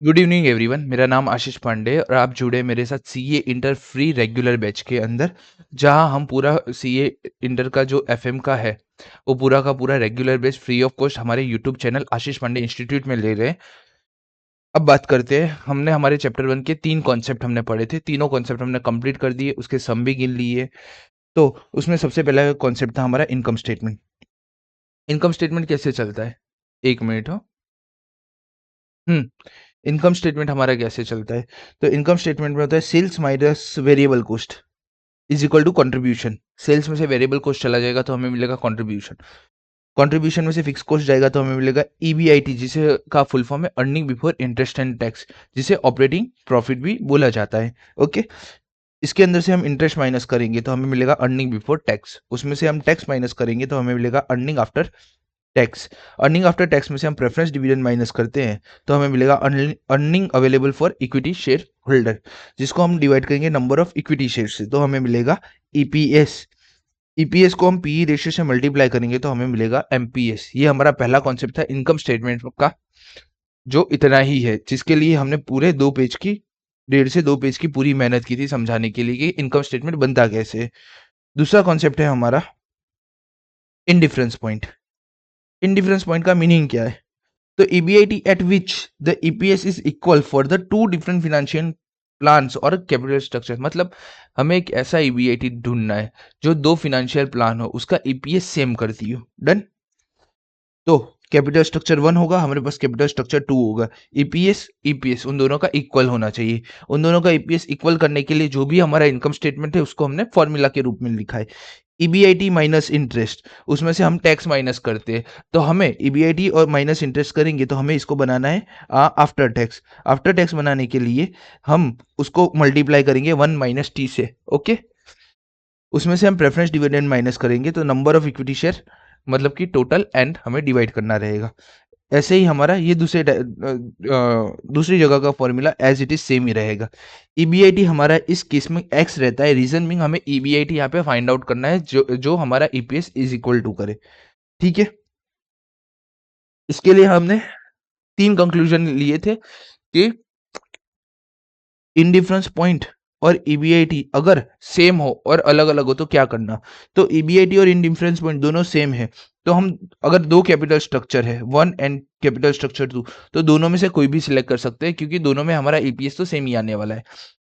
Good evening everyone. मेरा नाम आशीष पांडे और आप जुड़े मेरे साथ CA inter free regular batch के अंदर, जहां हम पूरा सीए इंटर का जो एफएम का है वो पूरा का पूरा regular batch free of cost हमारे यूट्यूब चैनल आशीष पांडे इंस्टीट्यूट में ले रहे हैं। अब बात करते हैं, हमने हमारे चैप्टर 1 के 3 कॉन्सेप्ट हमने पढ़े थे, तीनों कॉन्सेप्ट हमने कंप्लीट कर दिए, उसके सम भी गिन लिए। तो उसमें सबसे पहला कॉन्सेप्ट था हमारा इनकम स्टेटमेंट। इनकम स्टेटमेंट कैसे चलता है? एक मिनट हो। इनकम स्टेटमेंट हमारा कैसे चलता है? तो इनकम स्टेटमेंट में होता है sales minus variable cost is equal to contribution. Sales में से वेरिएबल कॉस्ट चला जाएगा तो हमें मिलेगा कंट्रीब्यूशन। कंट्रीब्यूशन में से फिक्स कॉस्ट जाएगा तो हमें मिलेगा ईबीआईटी, जिसे का फुल फॉर्म है earning before interest and tax, जिसे ऑपरेटिंग प्रॉफिट भी बोला जाता है। ओके। इसके अंदर से हम इंटरेस्ट माइनस करेंगे तो हमें मिलेगा अर्निंग बिफोर टैक्स। उसमें से हम टैक्स माइनस करेंगे तो हमें मिलेगा earning after tax. Earning after tax में से हम प्रेफरेंस डिविडेंड माइनस करते हैं तो हमें मिलेगा earning available for equity share holder, जिसको हम डिवाइड करेंगे नंबर ऑफ इक्विटी शेयर से तो हमें मिलेगा ईपीएस। ईपीएस को हम पीई रेशियो से मल्टीप्लाई करेंगे तो हमें मिलेगा एमपीएस। ये हमारा पहला कॉन्सेप्ट था इनकम स्टेटमेंट का, जो इतना ही है, जिसके लिए हमने पूरे 2 पेज की 1.5 से 2 पेज की पूरी मेहनत की थी समझाने के लिए कि इनकम स्टेटमेंट बनता कैसे है। दूसरा कॉन्सेप्ट है हमारा इनडिफरेंस पॉइंट। इनडिफरेंस पॉइंट का मीनिंग क्या है? तो EBIT at which the EPS is equal for the two different financial plans और कैपिटल स्ट्रक्चर, मतलब हमें एक ऐसा EBIT ढूंढना है जो दो फिनेंशियल प्लान हो उसका EPS सेम करती हो। डन। तो कैपिटल स्ट्रक्चर 1 होगा, हमारे पास कैपिटल स्ट्रक्चर 2 होगा। ईपीएस उन दोनों का इक्वल होना चाहिए। उन दोनों का ईपीएस इक्वल करने के लिए जो भी हमारा इनकम स्टेटमेंट है उसको हमने फॉर्मूला के रूप में लिखा है ईबीआईटी माइनस इंटरेस्ट। उसमें से हम टैक्स माइनस करते हैं तो हमें ईबीआईटी और माइनस इंटरेस्ट करेंगे तो हमें इसको बनाना है आफ्टर टैक्स। आफ्टर टैक्स बनाने के लिए हम उसको मल्टीप्लाई करेंगे 1 - t से। ओके। उसमें से हम प्रेफरेंस डिविडेंड माइनस करेंगे तो नंबर ऑफ इक्विटी शेयर, मतलब कि टोटल, एंड हमें डिवाइड करना रहेगा। ऐसे ही हमारा ये दूसरी जगह का formula as it is same ही रहेगा। ईबीआईटी हमारा इस केस में एक्स रहता है, रीजन बिंग हमें ईबीआईटी यहाँ पे फाइंड आउट करना है जो जो हमारा ईपीएस इज इक्वल टू करे। ठीक है। इसके लिए हमने 3 कंक्लूजन लिए थे कि इनडिफरेंस पॉइंट और ईबीआईटी अगर सेम हो और अलग अलग हो तो क्या करना। तो ईबीआईटी और इनडिफरेंस पॉइंट दोनों सेम है तो हम, अगर दो कैपिटल स्ट्रक्चर है 1 एंड कैपिटल स्ट्रक्चर 2, तो दोनों में से कोई भी सिलेक्ट कर सकते हैं क्योंकि दोनों में हमारा ईपीएस तो सेम ही आने वाला है।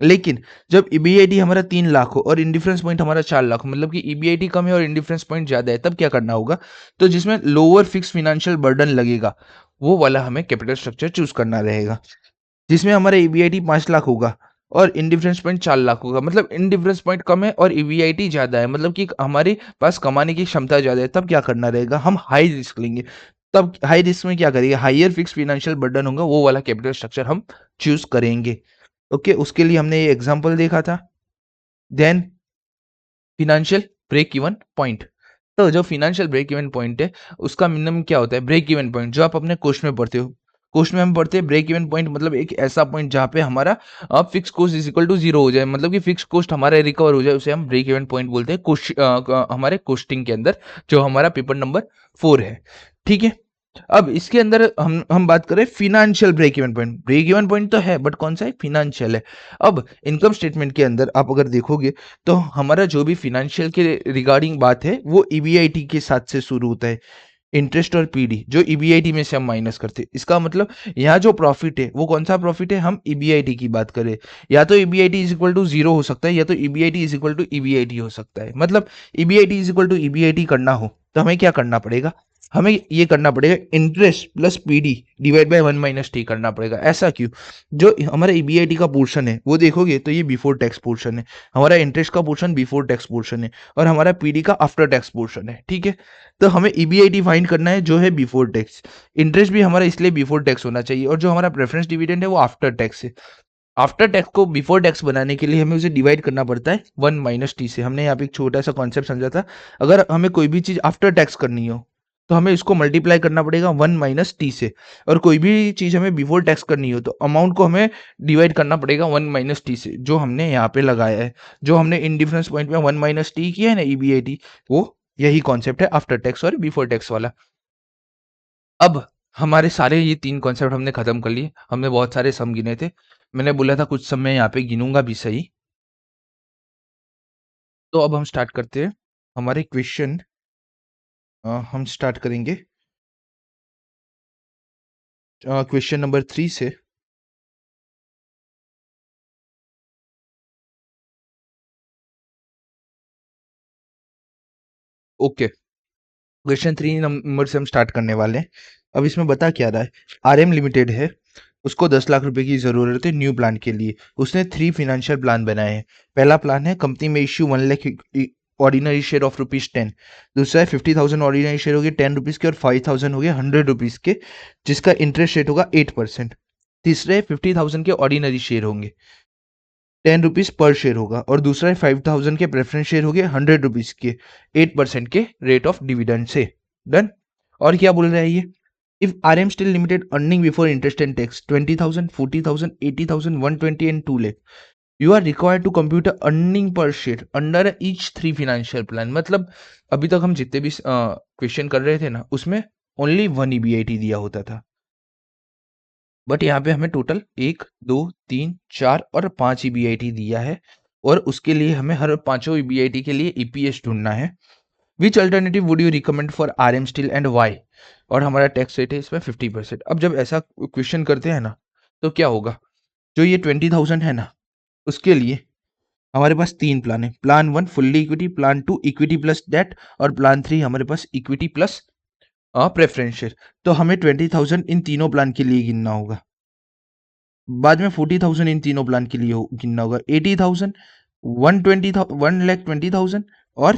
लेकिन जब ईबीआईटी हमारा 3 लाख हो और इंडिफरेंस पॉइंट हमारा 4 लाख हो, मतलब कि ईबीआईटी कम है और इंडिफरेंस पॉइंट ज्यादा है, तब क्या करना होगा? तो जिसमें लोअर फिक्स फिनेंशियल बर्डन लगेगा वो वाला हमें कैपिटल स्ट्रक्चर चूज करना रहेगा। जिसमें हमारा ईबीआईटी 5 लाख होगा और इनडिफरेंस पॉइंट 4 लाख होगा, मतलब इनडिफरेंस पॉइंट कम है और ईबीआईटी ज्यादा है, मतलब कि हमारे पास कमाने की क्षमता ज्यादा है। तब क्या करना रहेगा? हम हाई रिस्क लेंगे। तब हाई रिस्क में क्या करेंगे? हायर फिक्स फाइनेंशियल बर्डन होगा, वो वाला कैपिटल स्ट्रक्चर हम चूज करेंगे। ओके। उसके लिए हमने ये एग्जांपल देखा था। Then financial break even point. तो जो फिनेंशियल ब्रेक इवन पॉइंट है उसका मिनिमम क्या होता है? ब्रेक इवन पॉइंट जो आप अपने कोर्स में पढ़ते हो, कोर्स में हम पढ़ते हैं ब्रेक इवन पॉइंट मतलब एक ऐसा पॉइंट जहाँ पे हमारा fix cost is equal to 0 हो जाए, मतलब कि फिक्स कॉस्ट हमारा रिकवर हो जाए, उसे हम ब्रेक इवन पॉइंट बोलते हैं हमारे कोस्टिंग के अंदर, जो हमारा पेपर नंबर 4 है। ठीक है। अब इसके अंदर हम बात करें financial break even point. Break even point तो है बट कौन सा है? फिनेंशियल है। अब इनकम स्टेटमेंट के अंदर आप अगर देखोगे तो हमारा जो भी फिनेंशियल के रिगार्डिंग बात है वो ईबीआईटी के साथ से शुरू होता है। इंटरेस्ट और पीडी जो ईबीआईटी में से हम माइनस करते हैं, इसका मतलब यहाँ जो प्रॉफिट है वो कौन सा प्रॉफिट है? हम ईबीआईटी की बात करें, या तो ईबीआईटी इज इक्वल टू 0 हो सकता है या तो EBIT is equal to EBIT हो सकता है। मतलब EBIT is equal to EBIT करना हो तो हमें क्या करना पड़ेगा? हमें ये करना पड़ेगा interest plus PD divide bye 1 - t करना पड़ेगा। ऐसा क्यों? जो हमारा ईबीआईटी का पोर्शन है वो देखोगे तो ये बिफोर टैक्स पोर्शन है, हमारा इंटरेस्ट का पोर्शन बिफोर टैक्स पोर्शन है और हमारा पीडी का आफ्टर टैक्स पोर्शन है। ठीक है। तो हमें ईबीआईटी फाइंड करना है जो है बिफोर टैक्स। इंटरेस्ट भी हमारा इसलिए बिफोर टैक्स होना चाहिए और जो हमारा प्रेफरेंस डिविडेंड है वो आफ्टर टैक्स है। आफ्टर टैक्स को बिफोर टैक्स बनाने के लिए हमें उसे डिवाइड करना पड़ता है 1 - t से। हमने यहाँ पे एक छोटा सा कॉन्सेप्ट समझा था, अगर हमें कोई भी चीज आफ्टर टैक्स करनी हो तो हमें इसको मल्टीप्लाई करना पड़ेगा 1 - t से, और कोई भी चीज हमें बिफोर टैक्स करनी हो तो अमाउंट को हमें डिवाइड करना पड़ेगा 1 - t से, जो हमने यहाँ पे लगाया है। जो हमने इन डिफरेंस पॉइंट में 1 - t किया है ना ईबीआईटी, वो यही कॉन्सेप्ट है आफ्टर टैक्स और बिफोर टैक्स वाला। अब हमारे सारे ये 3 कॉन्सेप्ट हमने खत्म कर लिए। हमने बहुत सारे सम गिने थे। मैंने बोला था कुछ सम मैं यहाँ पे गिनूँगा भी सही। तो अब हम स्टार्ट करते हैं हमारे क्वेश्चन। हम स्टार्ट करेंगे क्वेश्चन नंबर 3 से। ओके, क्वेश्चन 3 नंबर से हम स्टार्ट करने वाले हैं। अब इसमें बता क्या रहा है, आरएम लिमिटेड है, उसको 10 लाख रुपए की ज़रूरत है न्यू प्लान के लिए। उसने 3 फाइनेंशियल प्लान बनाए हैं। पहला प्लान है कंपनी में issue 1 lakh ordinary share of ₹10। दूसरा है 50,000 ऑर्डिनरी शेयर हो गए ₹10 के और 5,000 हो गए ₹100 के, जिसका इंटरेस्ट रेट होगा 8%। तीसरा है 50,000 के ऑर्डिनरी शेयर होंगे, ₹10 पर शेयर होगा। और दूसरा है 5,000 के प्रेफरेंस शेयर हो गए ₹100 के, 8% के रेट ऑफ डिविडेंड से। डन। और क्या बोल रहा है ये, if RM still limited earning before interest and tax 20,000, 40,000, 80,000, 120 and 2 lakh, you are required to compute earning per share under each 3 financial plan. मतलब अभी तक हम जितने भी क्वेश्चन कर रहे थे ना, उसमें ओनली 1 EBIT दिया होता था, बट यहाँ पे हमें टोटल 1, 2, 3, 4 और 5 EBIT दिया है। और उसके लिए हमें हर पांचों EBIT के लिए EPS ढूंढना है। Which alternative would you recommend for RM steel and Y. और हमारा टैक्स रेट है इसमें 50%। अब जब ऐसा क्वेश्चन करते हैं ना, तो क्या होगा, जो ये 20,000 है ना, उसके लिए हमारे पास 3 प्लान है। Plan 1 fully equity, plan 2 equity plus debt, और प्लान 3 हमारे पास इक्विटी प्लस प्रेफरेंस शेयर। तो हमें 20,000 इन तीनों प्लान के लिए गिनना होगा। बाद में 40,000 इन तीनों प्लान के लिए गिनना होगा। 80,000, 1,20,000 और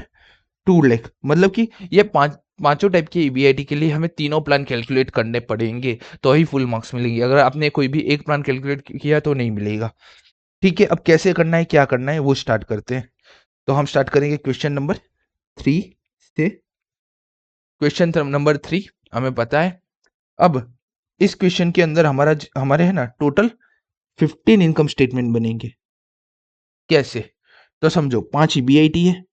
2 लाख। मतलब कि ये पांचों टाइप के EBIT के लिए हमें तीनों प्लान कैलकुलेट करने पड़ेंगे, तो ही फुल मार्क्स मिलेंगे। अगर आपने कोई भी एक प्लान कैलकुलेट किया तो नहीं मिलेगा। ठीक है, अब कैसे करना है, क्या करना है, वो स्टार्ट करते हैं। तो हम स्टार्ट करेंगे क्वेश्चन नंबर 3 से। क्वेश्चन नंबर 3 हमें पता है। अब इस क्वेश्चन के अंदर हमारे है ना टोटल 15 इनकम स्टेटमेंट बनेंगे। कैसे, तो समझो 5 EBIT है,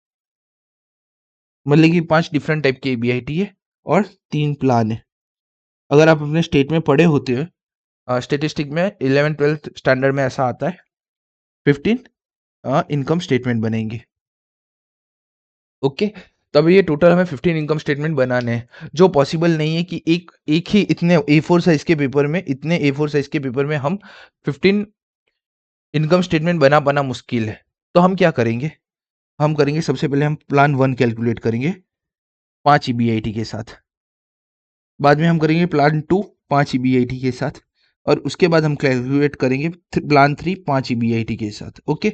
मतलब कि 5 डिफरेंट टाइप के EBIT है, और 3 प्लान है। अगर आप अपने स्टेट में पढ़े होते हैं, स्टेटिस्टिक में 11th-12th स्टैंडर्ड में ऐसा आता है, 15 इनकम स्टेटमेंट बनेंगे। ओके, तब ये टोटल हमें 15 इनकम स्टेटमेंट बनाने हैं, जो पॉसिबल नहीं है कि एक एक ही इतने A4 साइज के पेपर में, इतने A4 साइज के पेपर में हम 15 इनकम स्टेटमेंट बना पाना मुश्किल है। तो हम क्या करेंगे, हम करेंगे सबसे पहले हम प्लान 1 कैलकुलेट करेंगे 5 EBIT के साथ। बाद में हम करेंगे प्लान 2 5 EBIT के साथ। और उसके बाद हम कैलकुलेट करेंगे प्लान 3 5 EBIT के साथ। ओके,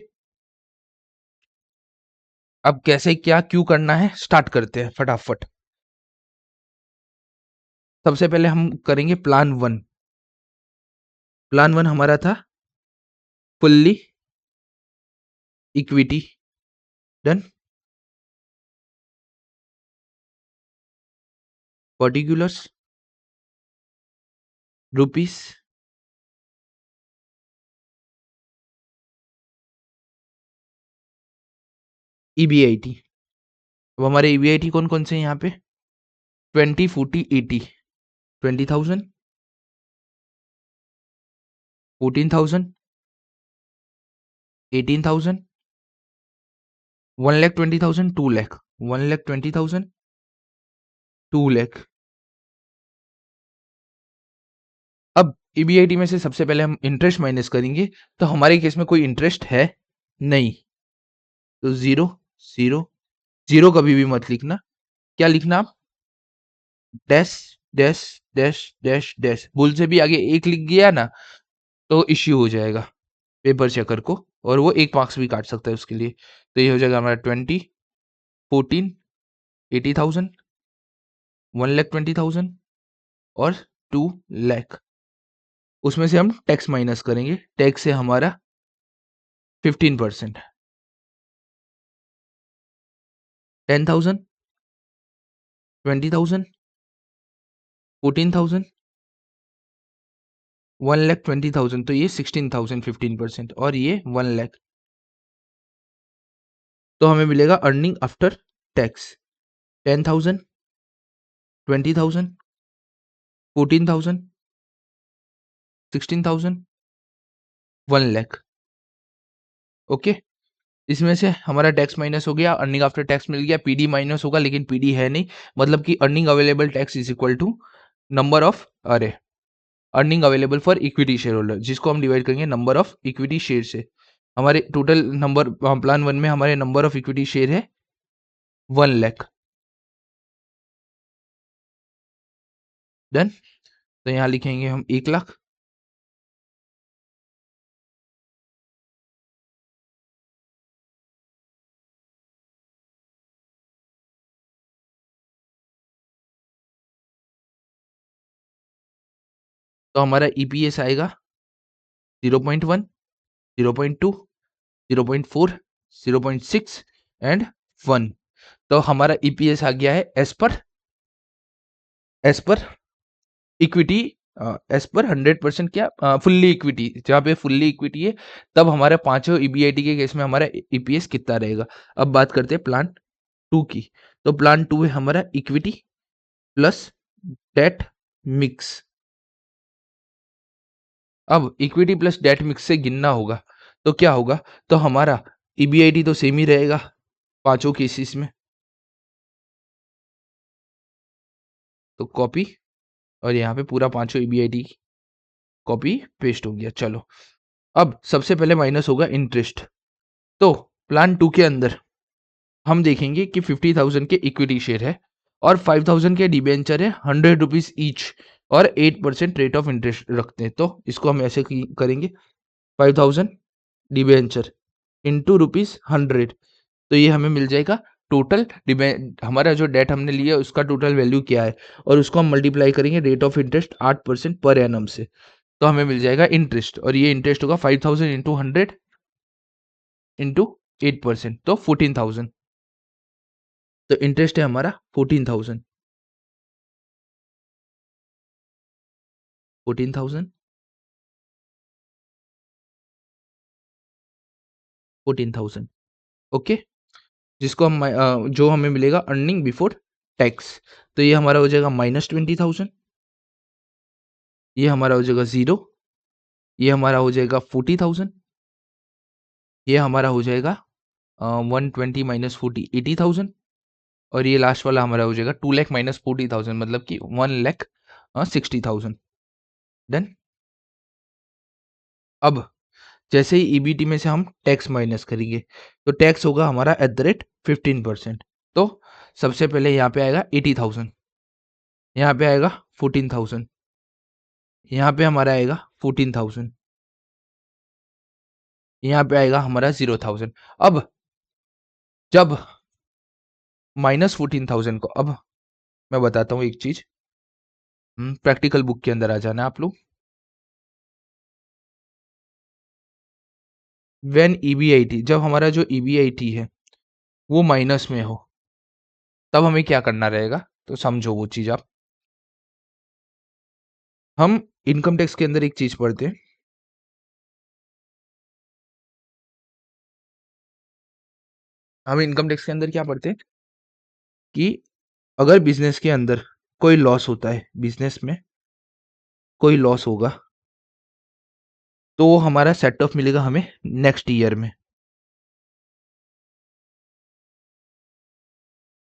अब कैसे क्या क्यों करना है स्टार्ट करते हैं फटाफट। सबसे पहले हम करेंगे प्लान 1। प्लान 1 हमारा था fully equity. Done. Particulars rupees EBIT। अब हमारे EBIT कौन कौन से हैं यहाँ पे, 20 40 80। 20,000, 14,000, 18,000, 1,20,000, 2 लाख, 1,20,000, 2 लाख। अब EBIT में से सबसे पहले हम इंटरेस्ट माइनस करेंगे, तो हमारे केस में कोई इंटरेस्ट है नहीं, तो जीरो, जीरो, जीरो कभी भी मत लिखना। क्या लिखना आप, dash, dash, dash, dash, dash. भूल से भी आगे एक लिख गया ना, तो इश्यू हो जाएगा पेपर चेकर को, और वो 1 मार्क्स भी काट सकता है उसके लिए। तो ये हो जाएगा हमारा 20, 14, 80,000, 1,20,000 और 2 लाख। उसमें से हम टैक्स माइनस करेंगे, टैक्स से हमारा 15%, 10,000, 20,000, 14,000, 1,20,000, तो ये 16,000, 15%, और ये 1 लाख। तो हमें मिलेगा earning after tax 10,000, 20,000, 14,000, 16,000, 1 lakh. Okay, इसमें से हमारा टैक्स माइनस हो गया, अर्निंग आफ्टर टैक्स मिल गया, पीडी माइनस होगा लेकिन पीडी है नहीं, मतलब कि earning available tax is equal to number of अरे earning available for equity share holder, जिसको हम डिवाइड करेंगे नंबर ऑफ इक्विटी शेयर से। हमारे टोटल नंबर प्लान 1 में हमारे नंबर ऑफ इक्विटी शेयर है 1 लाख। डन। तो यहाँ लिखेंगे हम 1 लाख। तो हमारा ईपीएस आएगा 0.1, 0.2, 0.4, 0.6 एंड 1। तो हमारा ईपीएस आ गया है as per equity, as per 100% क्या फुल्ली इक्विटी, जहाँ पे फुल्ली इक्विटी है तब हमारा पांचों ईबीआईटी के केस में हमारा ईपीएस कितना रहेगा। अब बात करते हैं प्लान 2 की। तो प्लान 2 है हमारा इक्विटी प्लस डेट मिक्स। अब इक्विटी प्लस डेट मिक्स से गिनना होगा तो क्या होगा, तो हमारा ईबीआईटी तो सेम ही रहेगा पांचों केसेस में, तो कॉपी, और यहाँ पे पूरा पांचों ईबीआईटी कॉपी पेस्ट हो गया। चलो, अब सबसे पहले माइनस होगा इंटरेस्ट। तो प्लान 2 के अंदर हम देखेंगे कि 50,000 के इक्विटी शेयर है और 5,000 के डिबेंचर है, 100 रुपीज ईच, और 8% रेट ऑफ इंटरेस्ट रखते हैं। तो इसको हम ऐसे करेंगे 5,000 डिबेंचर इंटू ₹100, तो ये हमें मिल जाएगा टोटल हमारा जो डेट हमने लिया उसका टोटल वैल्यू क्या है, और उसको हम मल्टीप्लाई करेंगे rate of interest 8% per annum से, तो हमें मिल जाएगा इंटरेस्ट, और ये इंटरेस्ट होगा 5,000 इंटू 100 इंटू 8%, तो 14,000। तो इंटरेस्ट है हमारा 14,000, 14,000, 14,000। ओके, जिसको हम जो हमें मिलेगा अर्निंग बिफोर टैक्स, तो ये हमारा हो जाएगा -20,000, ये हमारा हो जाएगा 0, ये हमारा हो जाएगा 40,000, ये हमारा हो जाएगा 120 माइनस 40 80,000, और ये लास्ट वाला हमारा हो जाएगा 2 लाख माइनस 40,000, मतलब कि 1,60,000। डन। अब जैसे ही ईबीटी में से हम टैक्स माइनस करेंगे तो टैक्स होगा हमारा एट द रेट 15%। तो सबसे पहले यहाँ पे आएगा 80,000, यहाँ पे आएगा 14,000, यहाँ पे हमारा आएगा 14,000, यहाँ पे आएगा हमारा 0,000। अब जब -14,000 को, अब मैं बताता हूँ एक चीज, प्रैक्टिकल बुक के अंदर आ जाना आप लोग। व्हेन ईबीआईटी, जब हमारा जो ईबीआईटी है वो माइनस में हो तब हमें क्या करना रहेगा, तो समझो वो चीज आप। हम इनकम टैक्स के अंदर एक चीज पढ़ते हैं, हम इनकम टैक्स के अंदर क्या पढ़ते हैं कि अगर बिजनेस के अंदर कोई लॉस होता है, बिजनेस में कोई लॉस होगा तो वो हमारा सेट ऑफ मिलेगा हमें नेक्स्ट ईयर में।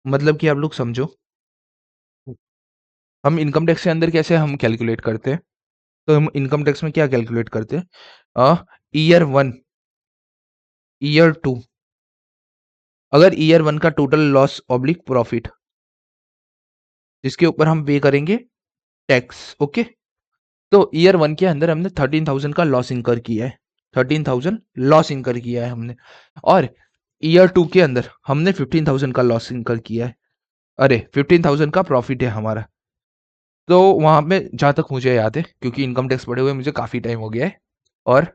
मतलब कि आप लोग समझो, हम इनकम टैक्स के अंदर कैसे हम कैलकुलेट करते हैं, तो हम इनकम टैक्स में क्या कैलकुलेट करते हैं, ईयर 1, ईयर 2, अगर ईयर 1 का टोटल लॉस ऑब्लिक प्रॉफिट जिसके ऊपर हम पे करेंगे टैक्स। ओके, तो ईयर 1 के अंदर हमने 13,000 का लॉस इंकर किया है, 13,000 लॉस इंकर किया है हमने, और ईयर 2 के अंदर हमने 15,000 का लॉस इंकर किया है, अरे 15,000 का प्रॉफिट है हमारा। तो वहाँ पे जहाँ तक मुझे याद है, क्योंकि इनकम टैक्स पढ़े हुए मुझे काफ़ी टाइम हो गया है, और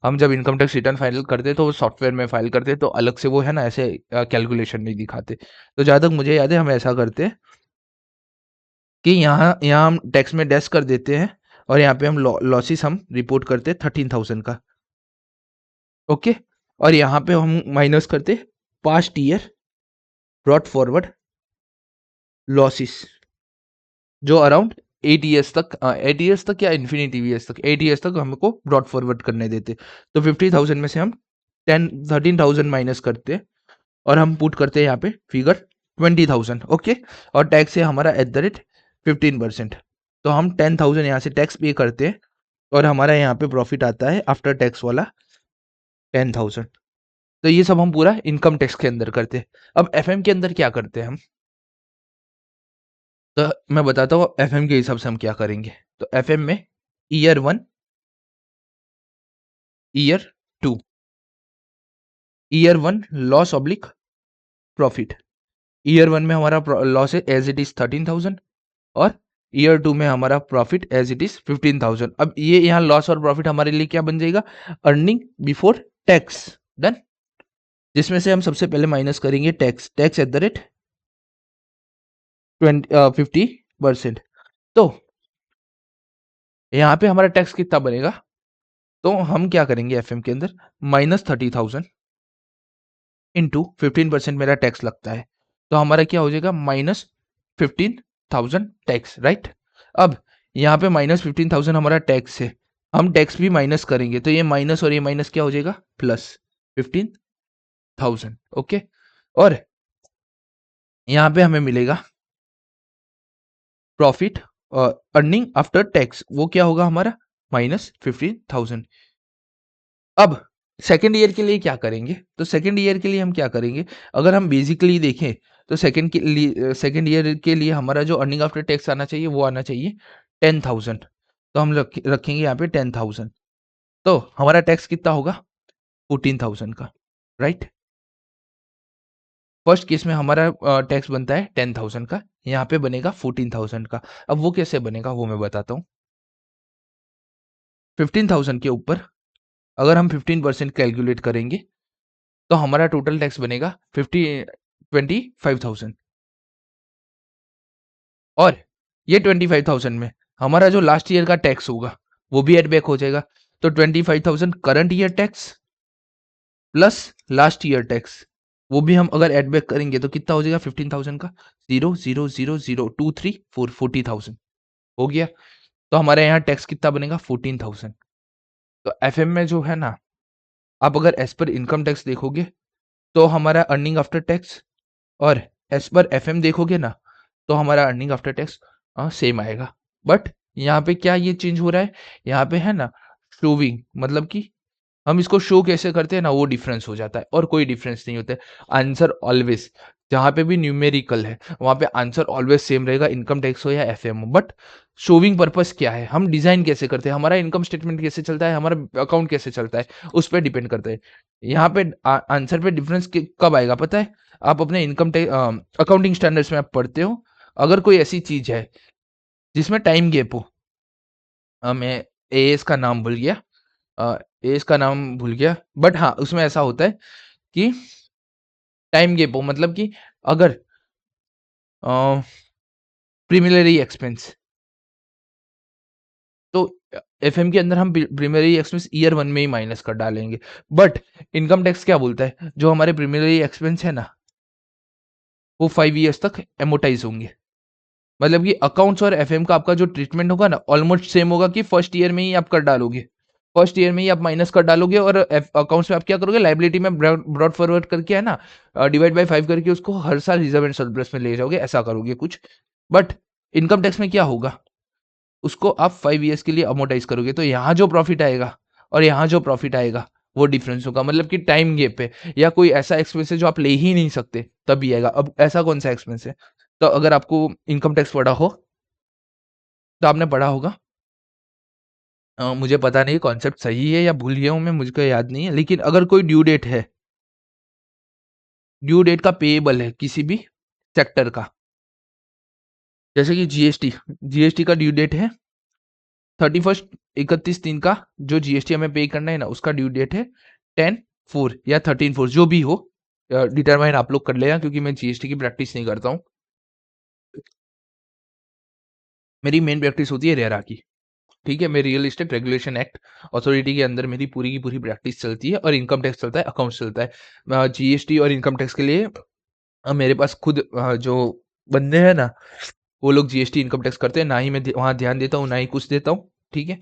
हम जब इनकम टैक्स रिटर्न फाइल करते हैं तो वो सॉफ्टवेयर में फाइल करते हैं, तो अलग से वो है ना ऐसे कैलकुलेशन नहीं दिखाते। तो जहाँ तक मुझे याद है हम ऐसा करते हैं कि यहाँ यहाँ हम टैक्स में डैश कर देते हैं, और यहाँ पे हम लॉसेस हम रिपोर्ट करते हैं 13,000 का। ओके, और यहाँ पे हम माइनस करते past year brought forward losses जो अराउंड 8 ईयर्स तक 8 ईयर्स तक या इन्फिनिटी ईयर्स तक 8 ईयर्स तक हमको ब्रॉड फॉरवर्ड करने देते। तो 50,000 में से हम 13,000 माइनस करते हैं और हम पुट करते हैं यहाँ पे फिगर 20,000। ओके, और टैक्स है हमारा एट द रेट 15%। तो हम 10,000 यहाँ से टैक्स पे करते हैं और हमारा यहाँ पे प्रॉफिट आता है आफ्टर टैक्स वाला 10,000। तो ये सब हम पूरा इनकम टैक्स के अंदर करते हैं। अब एफएम के अंदर क्या करते हैं हम, तो मैं बताता हूँ एफएम के हिसाब से हम क्या करेंगे। तो एफएम में year 1, year 2, year 1 loss oblique profit. Year 1 में हमारा लॉस है एज इट इज 13,000 और ईयर 2 में हमारा प्रॉफिट एज इट इज 15,000। अब ये यहाँ लॉस और प्रॉफिट हमारे लिए क्या बन जाएगा, अर्निंग बिफोर टैक्स। डन, जिसमें से हम सबसे पहले माइनस करेंगे tax, tax at the rate 50%। तो यहाँ पे हमारा टैक्स कितना बनेगा, तो हम क्या करेंगे एफएम के अंदर -30,000 इंटू 15% मेरा टैक्स लगता है, तो हमारा क्या हो जाएगा -15,000 टैक्स, राइट। अब यहाँ पे -15,000 हमारा टैक्स है, हम टैक्स भी माइनस करेंगे तो ये माइनस और ये माइनस क्या हो जाएगा प्लस 15,000। ओके, और यहाँ पे हमें मिलेगा प्रॉफिट अर्निंग आफ्टर टैक्स, वो क्या होगा हमारा -15,000। अब सेकेंड ईयर के लिए क्या करेंगे, तो सेकेंड ईयर के लिए हम क्या करेंगे, अगर हम बेसिकली देखें तो सेकेंड ईयर के लिए हमारा जो अर्निंग आफ्टर टैक्स आना चाहिए वो आना चाहिए 10,000। तो हम रखेंगे यहाँ पे 10,000, तो हमारा टैक्स कितना होगा 14,000 का, राइट। फर्स्ट केस में हमारा टैक्स बनता है 10,000 का, यहाँ पे बनेगा 14,000 का। अब वो कैसे बनेगा वो मैं बताता हूँ। 15,000 के ऊपर अगर हम 15% कैलकुलेट करेंगे तो हमारा टोटल टैक्स बनेगा 25,000। और ये 25,000 में हमारा जो लास्ट ईयर का टैक्स होगा वो भी एड बैक हो जाएगा। तो 25,000 current year tax plus last year tax, वो भी हम अगर एड बैक करेंगे तो कितना हो जाएगा 15,000 का 0,000,023,4 40,000 हो गया। तो हमारे यहाँ टैक्स कितना बनेगा 14,000। तो एफएम में जो है ना, आप अगर एज पर इनकम टैक्स देखोगे तो हमारा अर्निंग आफ्टर टैक्स, और एज पर एफएम देखोगे ना तो हमारा अर्निंग आफ्टर टैक्स सेम आएगा। बट यहाँ पे क्या ये चेंज हो रहा है, यहाँ पे है ना शोविंग, मतलब कि हम इसको शो कैसे करते हैं ना वो डिफरेंस हो जाता है, और कोई डिफरेंस नहीं होता है। आंसर ऑलवेज जहाँ पे भी न्यूमेरिकल है वहाँ पे आंसर ऑलवेज सेम रहेगा, इनकम टैक्स हो या एफएम हो। बट शोविंग पर्पस क्या है, हम डिजाइन कैसे करते हैं, हमारा इनकम स्टेटमेंट कैसे चलता है, हमारा अकाउंट कैसे चलता है, उस पर डिपेंड करता है। यहाँ पे आंसर पे डिफरेंस कब आएगा पता है, आप अपने इनकम टैक्स अकाउंटिंग स्टैंडर्ड्स में आप पढ़ते हो, अगर कोई ऐसी चीज है जिसमें टाइम गैप हो, मैं एएस का नाम भूल गया, एएस का नाम भूल गया, बट हाँ उसमें ऐसा होता है कि टाइम गैप हो, मतलब कि अगर प्रीमिलरी एक्सपेंस, तो एफएम के अंदर हम प्रीमिलरी एक्सपेंस ईयर 1 में ही माइनस कर डालेंगे। बट इनकम टैक्स क्या बोलता है, जो हमारे प्रीमिलरी एक्सपेंस है ना वो 5 ईयर्स तक एमोटाइज होंगे। मतलब कि अकाउंट्स और एफएम का आपका जो ट्रीटमेंट होगा ना ऑलमोस्ट सेम होगा, कि फर्स्ट ईयर में ही आप कर डालोगे, फर्स्ट ईयर में ही आप माइनस कर डालोगे, और अकाउंट्स में आप क्या करोगे लाइबिलिटी में ब्रॉड फॉरवर्ड करके है ना डिवाइड बाय 5 करके उसको हर साल रिजर्व एंड सरप्लस में ले जाओगे, ऐसा करोगे कुछ। बट इनकम टैक्स में क्या होगा, उसको आप 5 ईयर्स के लिए अमोटाइज करोगे, तो यहाँ जो प्रॉफिट आएगा और यहाँ जो प्रॉफिट आएगा वो डिफरेंस होगा, मतलब कि टाइम गेप है, या कोई ऐसा एक्सपेंस है जो आप ले ही नहीं सकते तभी आएगा। अब ऐसा कौन सा एक्सपेंस है, तो अगर आपको इनकम टैक्स पढ़ा हो तो आपने पढ़ा होगा, मुझे पता नहीं कॉन्सेप्ट सही है या भूल गया हूँ मैं, मुझको याद नहीं है, लेकिन अगर कोई ड्यू डेट है, ड्यू डेट का पेएबल है किसी भी सेक्टर का, जैसे कि जीएसटी, जीएसटी का ड्यू डेट है 31 31 3 का, जो जीएसटी हमें पे करना है ना उसका ड्यू डेट है 10/4 या 13/4 जो भी हो, डिटरमाइन आप लोग कर लेना, क्योंकि मैं जीएसटी की प्रैक्टिस नहीं करता हूँ, मेरी मेन प्रैक्टिस होती है रेरा की। ठीक है, मैं real estate regulation act authority के अंदर मेरी पूरी की पूरी प्रैक्टिस चलती है, और इनकम टैक्स चलता है, अकाउंट्स चलता है। जीएसटी और इनकम टैक्स के लिए मेरे पास खुद जो बंदे हैं ना वो लोग जीएसटी इनकम टैक्स करते हैं, ना ही मैं वहाँ ध्यान देता हूँ, ना ही कुछ देता हूँ, ठीक है?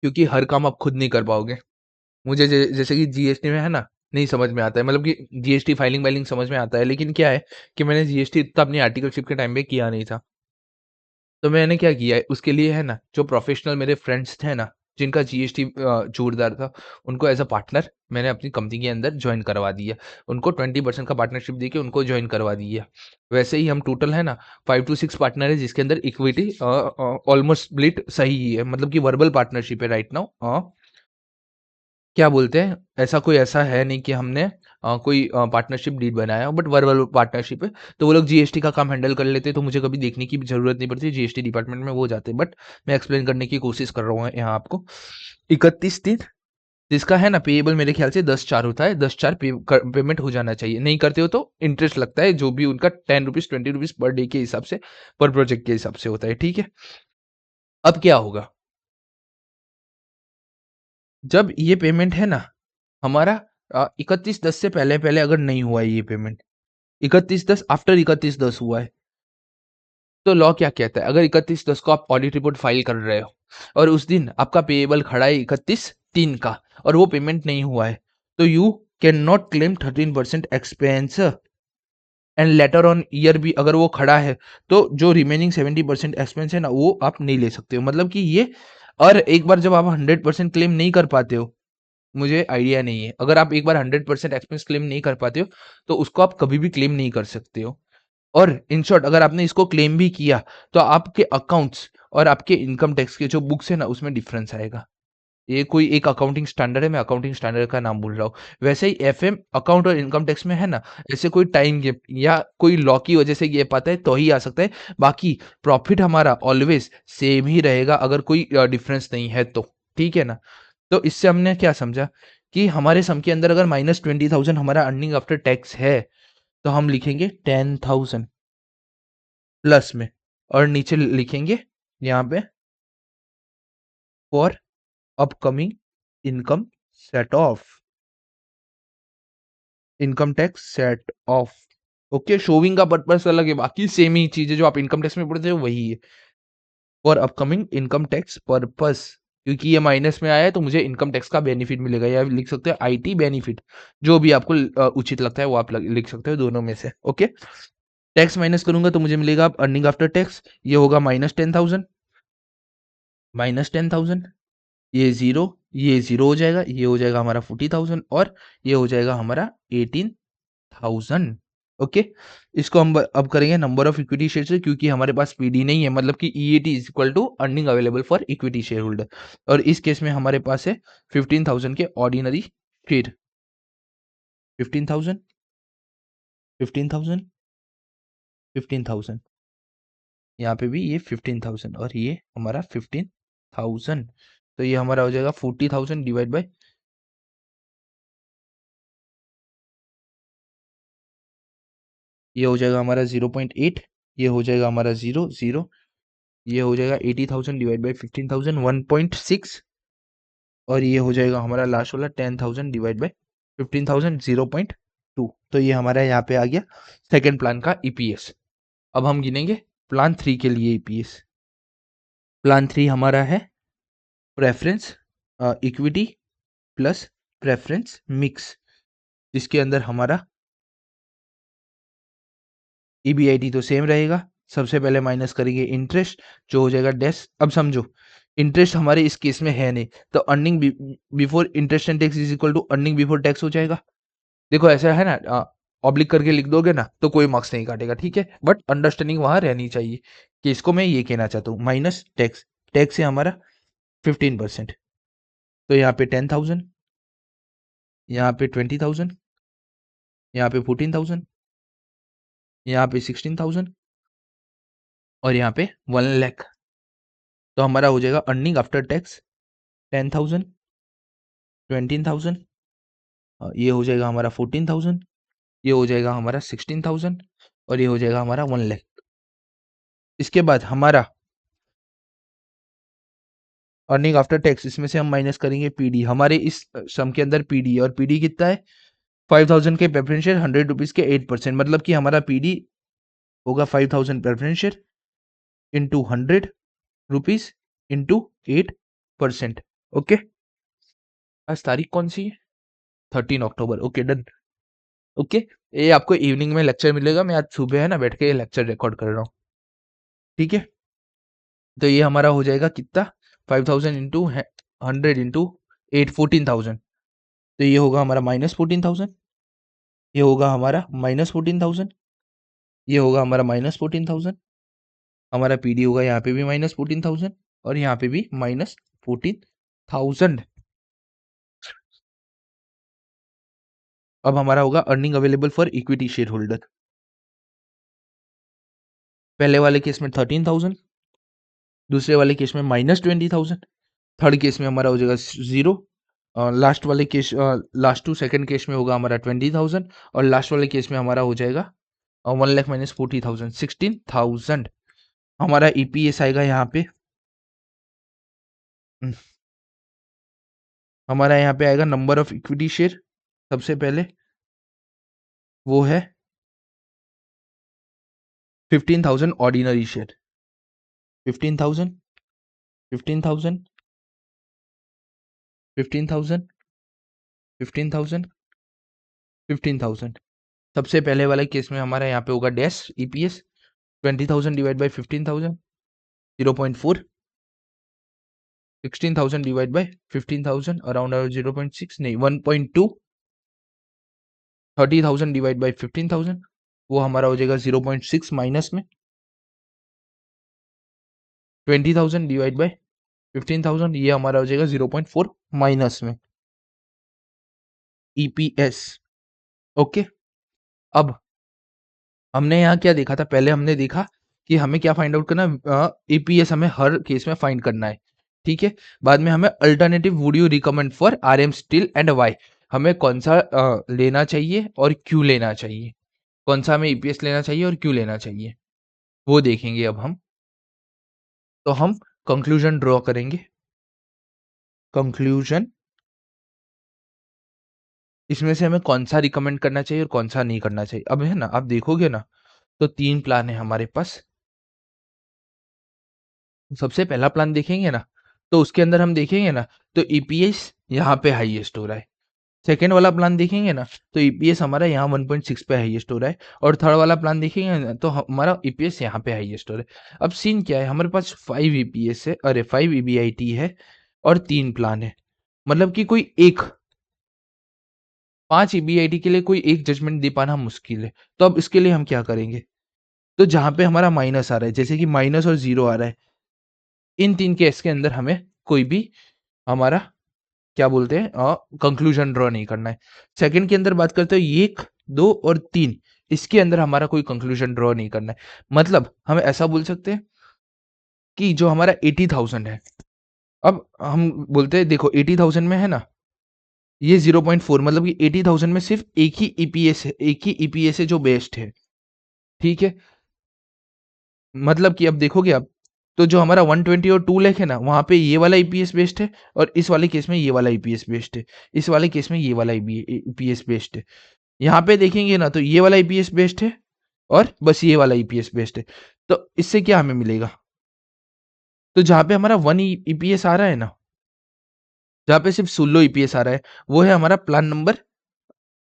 क्योंकि हर काम आप खुद नहीं कर पाओगे। मुझे जैसे कि जीएसटी में है ना, नहीं समझ में आता है, मतलब कि जीएसटी फाइलिंग वाइलिंग समझ में आता है, लेकिन क्या है कि मैंने जीएसटी इतना अपनी आर्टिकलशिप के टाइम पे किया नहीं था। तो मैंने क्या किया है, उसके लिए है ना, जो प्रोफेशनल मेरे फ्रेंड्स थे ना, जिनका जीएसटी जोरदार था, उनको एज़ अ पार्टनर मैंने अपनी कंपनी के अंदर जॉइन करवा दिया। उनको 20% का पार्टनरशिप देके उनको जॉइन करवा दिया। वैसे ही हम टोटल है ना 5 टू 6 पार्टनर है, जिसके अंदर इक्विटी ऑलमोस्ट स्प्लिट सही ही है, मतलब कि वर्बल पार्टनरशिप है राइट नाउ। क्या बोलते हैं, ऐसा है नहीं कि हमने कोई पार्टनरशिप डीड बनाया हो, बट वर्बल पार्टनरशिप है। तो वो लोग जीएसटी का काम हैंडल कर लेते हैं, तो मुझे कभी देखने की भी ज़रूरत नहीं पड़ती, जीएसटी डिपार्टमेंट में वो जाते हैं। बट मैं एक्सप्लेन करने की कोशिश कर रहा हूँ यहाँ आपको। 31 दिन जिसका है ना पेएबल, मेरे ख्याल से 10/4 होता है, 10/4 पेमेंट हो जाना चाहिए। नहीं करते हो तो इंटरेस्ट लगता है, जो भी उनका 10 रुपीज़ 20 रुपीज़ पर डे के हिसाब से, पर प्रोजेक्ट के हिसाब से होता है, ठीक है? अब क्या होगा, जब ये पेमेंट है ना हमारा 31/10 से पहले-पहले अगर नहीं हुआ है ये पेमेंट, 31/10 आफ्टर 31/10 हुआ है, तो लॉ क्या कहता है, अगर 31/10 को आप ऑडिट रिपोर्ट फाइल कर रहे हो और उस दिन आपका पेएबल खड़ा है 31/3 का और वो पेमेंट नहीं हुआ है, तो you can not claim 13% expense and later on year भी अगर वो खड़ा है, तो जो रिमेनिंग 70% एक्सपेंस है ना, वो आप नहीं ले सकते हो। मतलब कि ये, और एक बार जब आप 100% क्लेम नहीं कर पाते हो, मुझे आइडिया नहीं है। अगर आप एक बार 100% एक्सपेंस क्लेम नहीं कर पाते हो, तो उसको आप कभी भी क्लेम नहीं कर सकते हो। और इन शॉर्ट अगर आपने इसको क्लेम भी किया, तो आपके अकाउंट्स और आपके इनकम टैक्स के जो बुक्स है ना, उसमें डिफरेंस आएगा। ये कोई एक अकाउंटिंग स्टैंडर्ड है, मैं अकाउंटिंग स्टैंडर्ड का नाम भूल रहा हूँ। वैसे ही एफएम अकाउंट और इनकम टैक्स में है ना, ऐसे कोई टाइम गैप या कोई लॉ की वजह से गैप आता है तो ही आ सकता है। बाकी प्रॉफिट हमारा ऑलवेज सेम ही रहेगा, अगर कोई डिफरेंस नहीं है तो। ठीक है ना? तो इससे हमने क्या समझा कि हमारे सम के अंदर अगर -20,000 हमारा अर्निंग आफ्टर टैक्स है, तो हम लिखेंगे 10,000 प्लस में, और नीचे लिखेंगे यहाँ पे for upcoming income set of, income tax set of. Okay, showing का पर्पस अलग है, बाकी सेम ही चीज़ है, जो आप इनकम टैक्स में पढ़ते हो वही है। For upcoming income tax purpose, क्योंकि ये माइनस में आया है तो मुझे इनकम टैक्स का बेनिफिट मिलेगा, या लिख सकते हो आईटी बेनिफिट, जो भी आपको उचित लगता है वो आप लिख सकते हो दोनों में से। ओके, टैक्स माइनस करूंगा तो मुझे मिलेगा अर्निंग आफ्टर टैक्स, ये होगा -10,000, -10,000, ये जीरो हो जाएगा, ये हो जाएगा हमारा 40,000, और ये हो जाएगा हमारा 18,000। ओके, इसको हम अब करेंगे नंबर ऑफ इक्विटी शेयर से, क्योंकि हमारे पास पीडी नहीं है, मतलब कि EAT is equal to earning available for equity share holder, और इस केस में हमारे पास है 15,000 के ऑर्डिनरी शेयर। 15,000, 15,000, 15,000, यहाँ पे भी ये 15,000 और ये हमारा 15,000, तो ये हमारा हो जाएगा 40,000 डिवाइड बाय, ये हो जाएगा हमारा 0.8, ये हो जाएगा हमारा 0 0, ये हो जाएगा 80,000 डिवाइड बाई 15,000 1.6, और ये हो जाएगा हमारा लास्ट वाला 10,000 डिवाइड बाई 15,000 0.2। तो ये हमारा यहाँ पे आ गया सेकेंड प्लान का ईपीएस। अब हम गिनेंगे प्लान 3 के लिए ईपीएस। प्लान 3 हमारा है preference equity plus preference mix, जिसके अंदर हमारा ईबीआईटी तो सेम रहेगा। सबसे पहले माइनस करेंगे इंटरेस्ट, जो हो जाएगा डैश। अब समझो, इंटरेस्ट हमारे इस केस में है नहीं, तो earning before interest and tax is equal to earning before tax हो जाएगा। देखो ऐसा है ना, ऑब्लिक करके लिख दोगे ना तो कोई मार्क्स नहीं काटेगा, ठीक है, बट अंडरस्टैंडिंग वहां रहनी चाहिए कि इसको मैं ये कहना चाहता हूँ, माइनस टैक्स, टैक्स है हमारा 15%, तो यहाँ पे 10,000, यहाँ पे 20,000, यहाँ पे 14,000, यहाँ पे 16,000, और यहाँ पे 1 लाख। तो हमारा हो जाएगा अर्निंग आफ्टर टैक्स 10,000, 20,000, ये हो जाएगा हमारा 14,000, ये हो जाएगा हमारा 16,000, और ये हो जाएगा हमारा 1 लाख। इसके बाद हमारा अर्निंग आफ्टर टैक्स, इसमें से हम माइनस करेंगे पीडी। हमारे इस सम के अंदर पीडी, और पीडी कितना है 5,000 के प्रेफरेंशियल 100 रुपीज़ के 8%, मतलब कि हमारा पीडी होगा 5000 preference share into 100 rupees into 8%। Okay, आज तारीख कौन सी है? 13 अक्टूबर। Okay, done. ओके, ये आपको इवनिंग में लेक्चर मिलेगा, मैं आज सुबह है ना बैठ के ये लेक्चर रिकॉर्ड कर रहा हूँ। ठीक है, तो ये हमारा हो जाएगा कितना, 5000 इंटू 100 इंटू 8, 14,000। तो ये होगा हमारा -14,000, ये होगा हमारा -14,000, ये होगा हमारा -14,000। हमारा पीडी होगा यहाँ पे भी -14,000 और यहाँ पे भी -14,000। अब हमारा होगा earning available for equity share holder. पहले वाले केस में 13,000, दूसरे वाले केस में -20,000, थर्ड केस में हमारा हो जाएगा 0, लास्ट वाले case last to second case में होगा हमारा 20,000 और लास्ट वाले केस में हमारा हो जाएगा 1 लाख -40,000, 16,000। हमारा ईपीएस आएगा यहाँ पे, हमारा यहाँ पे आएगा नंबर ऑफ इक्विटी शेयर। सबसे पहले वो है 15,000 ऑर्डिनरी शेयर, 15,000, 15,000, 15,000, 15,000, 15,000। सबसे पहले वाले केस में हमारा यहाँ पे होगा dash EPS 20,000 divide by 15,000 0.4, 16,000 divide by 15,000 around 0.6 नहीं 1.2, 30,000 डिवाइड बाई 15,000 वो हमारा हो जाएगा 0.6 माइनस में, 20,000 डिवाइड बाई 15,000 ये हमारा हो जाएगा 0.4 माइनस में ईपीएस। ओके, अब हमने यहाँ क्या देखा था, पहले हमने देखा कि हमें क्या फाइंड आउट करना, ईपीएस हमें हर केस में फाइंड करना है। ठीक है, बाद में हमें alternative would you recommend for RM steel and Y, हमें कौन सा लेना चाहिए और क्यों लेना चाहिए, कौन सा हमें ईपीएस लेना चाहिए और क्यों लेना चाहिए, वो देखेंगे अब हम। तो हम कंक्लूजन ड्रॉ करेंगे, कंक्लूजन, इसमें से हमें कौन सा रिकमेंड करना चाहिए और कौन सा नहीं करना चाहिए। अब है ना, आप देखोगे ना तो 3 प्लान है हमारे पास। सबसे पहला प्लान देखेंगे ना तो उसके अंदर हम देखेंगे ना तो ईपीएस यहाँ पे हाईएस्ट हो रहा है। सेकेंड वाला प्लान देखेंगे ना तो ईपीएस हमारा यहाँ 1.6 पे हाईएस्ट हो रहा है और थर्ड वाला प्लान देखेंगे ना तो हमारा ईपीएस यहाँ पे हाईएस्ट हो रहा है। अब सीन क्या है, हमारे पास 5 ईपीएस है, अरे 5 ईबीआईटी है और 3 प्लान है, मतलब कि कोई एक 5 ईबीआईटी के लिए कोई एक जजमेंट दे पाना मुश्किल है। तो अब इसके लिए हम क्या करेंगे, तो जहाँ पे हमारा माइनस आ रहा है, जैसे कि माइनस और 0 आ रहा है, इन 3 केस के अंदर हमें कोई भी हमारा क्या बोलते हैं कंक्लूजन ड्रॉ नहीं करना है। सेकंड के अंदर बात करते हैं 1, 2 और 3, इसके अंदर हमारा कोई कंक्लूजन ड्रॉ नहीं करना है। मतलब हम ऐसा बोल सकते हैं कि जो हमारा 80,000 है, अब हम बोलते हैं देखो 80,000 में है ना ये 0.4, मतलब कि 80,000 में सिर्फ एक ही ईपीएस है, एक ही ईपीएस है जो बेस्ट है। ठीक है, मतलब कि अब देखोगे आप तो जो हमारा 120 और 2 लाख है ना वहां पे ये वाला ईपीएस बेस्ड है और इस वाले केस में ये वाला ईपीएस बेस्ड है, इस वाले केस में ये वाला ईपीएस बेस्ड है। यहाँ पे देखेंगे ना तो ये वाला ईपीएस बेस्ड है और बस ये वाला ईपीएस बेस्ड है। तो इससे क्या हमें मिलेगा, तो जहाँ पे हमारा 1 ईपीएस आ रहा है ना, जहाँ पे सिर्फ 16 ईपीएस आ रहा है, वो है हमारा प्लान नंबर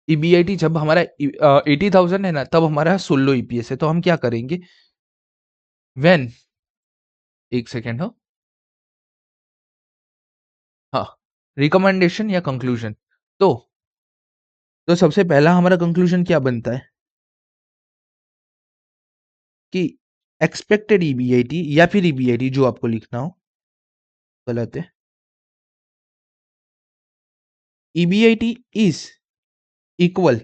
ईबीआईटी। जब हमारा 80,000 है ना तब हमारा 16 ईपीएस है। तो हम क्या करेंगे, व्हेन, एक सेकेंड हो, हाँ, रिकमेंडेशन या कंक्लूजन। तो सबसे पहला हमारा कंक्लूजन क्या बनता है कि एक्सपेक्टेड ईबीआईटी या फिर ईबीआईटी जो आपको लिखना हो, गलत है, EBIT is equal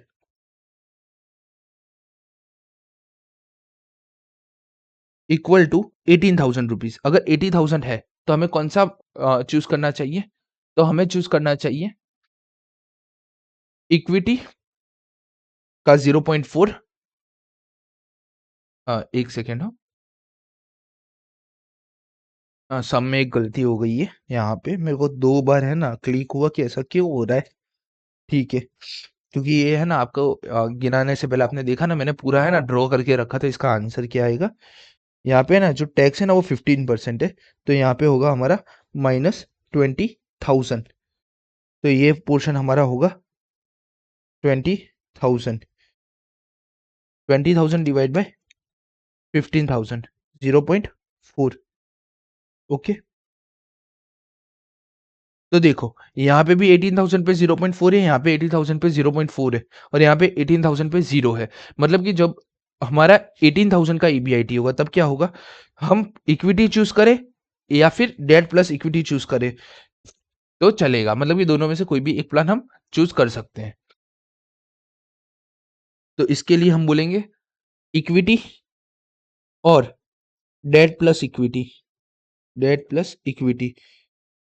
equal to 18,000 rupees. अगर 80,000 है तो हमें कौन सा चूज करना चाहिए, तो हमें चूज करना चाहिए इक्विटी का 0.4, एक सेकेंड हो, सम में एक गलती हो गई है यहाँ पे, मेरे को 2 बार है ना क्लिक हुआ कि ऐसा क्यों हो रहा है। ठीक है, क्योंकि ये है ना आपको गिनाने से पहले आपने देखा ना मैंने पूरा है ना ड्रॉ करके रखा था इसका आंसर क्या आएगा। यहाँ पे ना जो टैक्स है ना वो 15% है, तो यहाँ पे होगा हमारा -20,000। तो ये पोर्शन हमारा होगा 20,000। 20,000 डिवाइड बाय 15,000, 0.4। ओके, तो देखो यहाँ पे भी 18,000 पे 0.4 है, यहाँ पे 80,000 पे 0.4 है, और यहाँ पे 18,000 पे 0 है। मतलब कि जब हमारा 18,000 का ईबीआईटी होगा तब क्या होगा, हम इक्विटी चूज करें या फिर डेट प्लस इक्विटी चूज करें तो चलेगा। मतलब कि दोनों में से कोई भी एक प्लान हम चूज कर सकते हैं। तो इसके लिए हम बोलेंगे इक्विटी और debt plus equity, debt plus equity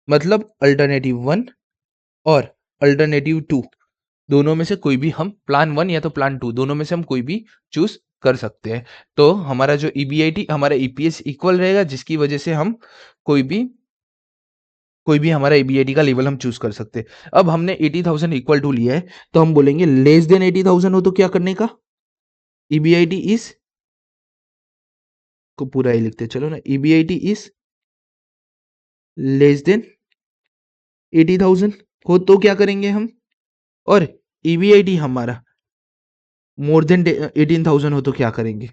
मतलब अल्टरनेटिव 1 और अल्टरनेटिव 2, दोनों में से कोई भी हम प्लान 1 या तो प्लान 2 दोनों में से हम कोई भी चूज कर सकते हैं। तो हमारा जो ईबीआईटी हमारा ईपीएस इक्वल रहेगा, जिसकी वजह से हम कोई भी हमारा ईबीआईटी का लेवल हम चूज कर सकते हैं। अब हमने 80,000 इक्वल टू लिया है, तो हम बोलेंगे लेस देन 80,000 हो तो क्या करने का, ईबीआईटी इज को पूरा ही लिखते हैं, चलो ना, ईबीआईटी इज लेस देन 80,000 हो तो क्या करेंगे हम, और ईबीआईटी हमारा मोर देन 18,000 हो तो क्या करेंगे।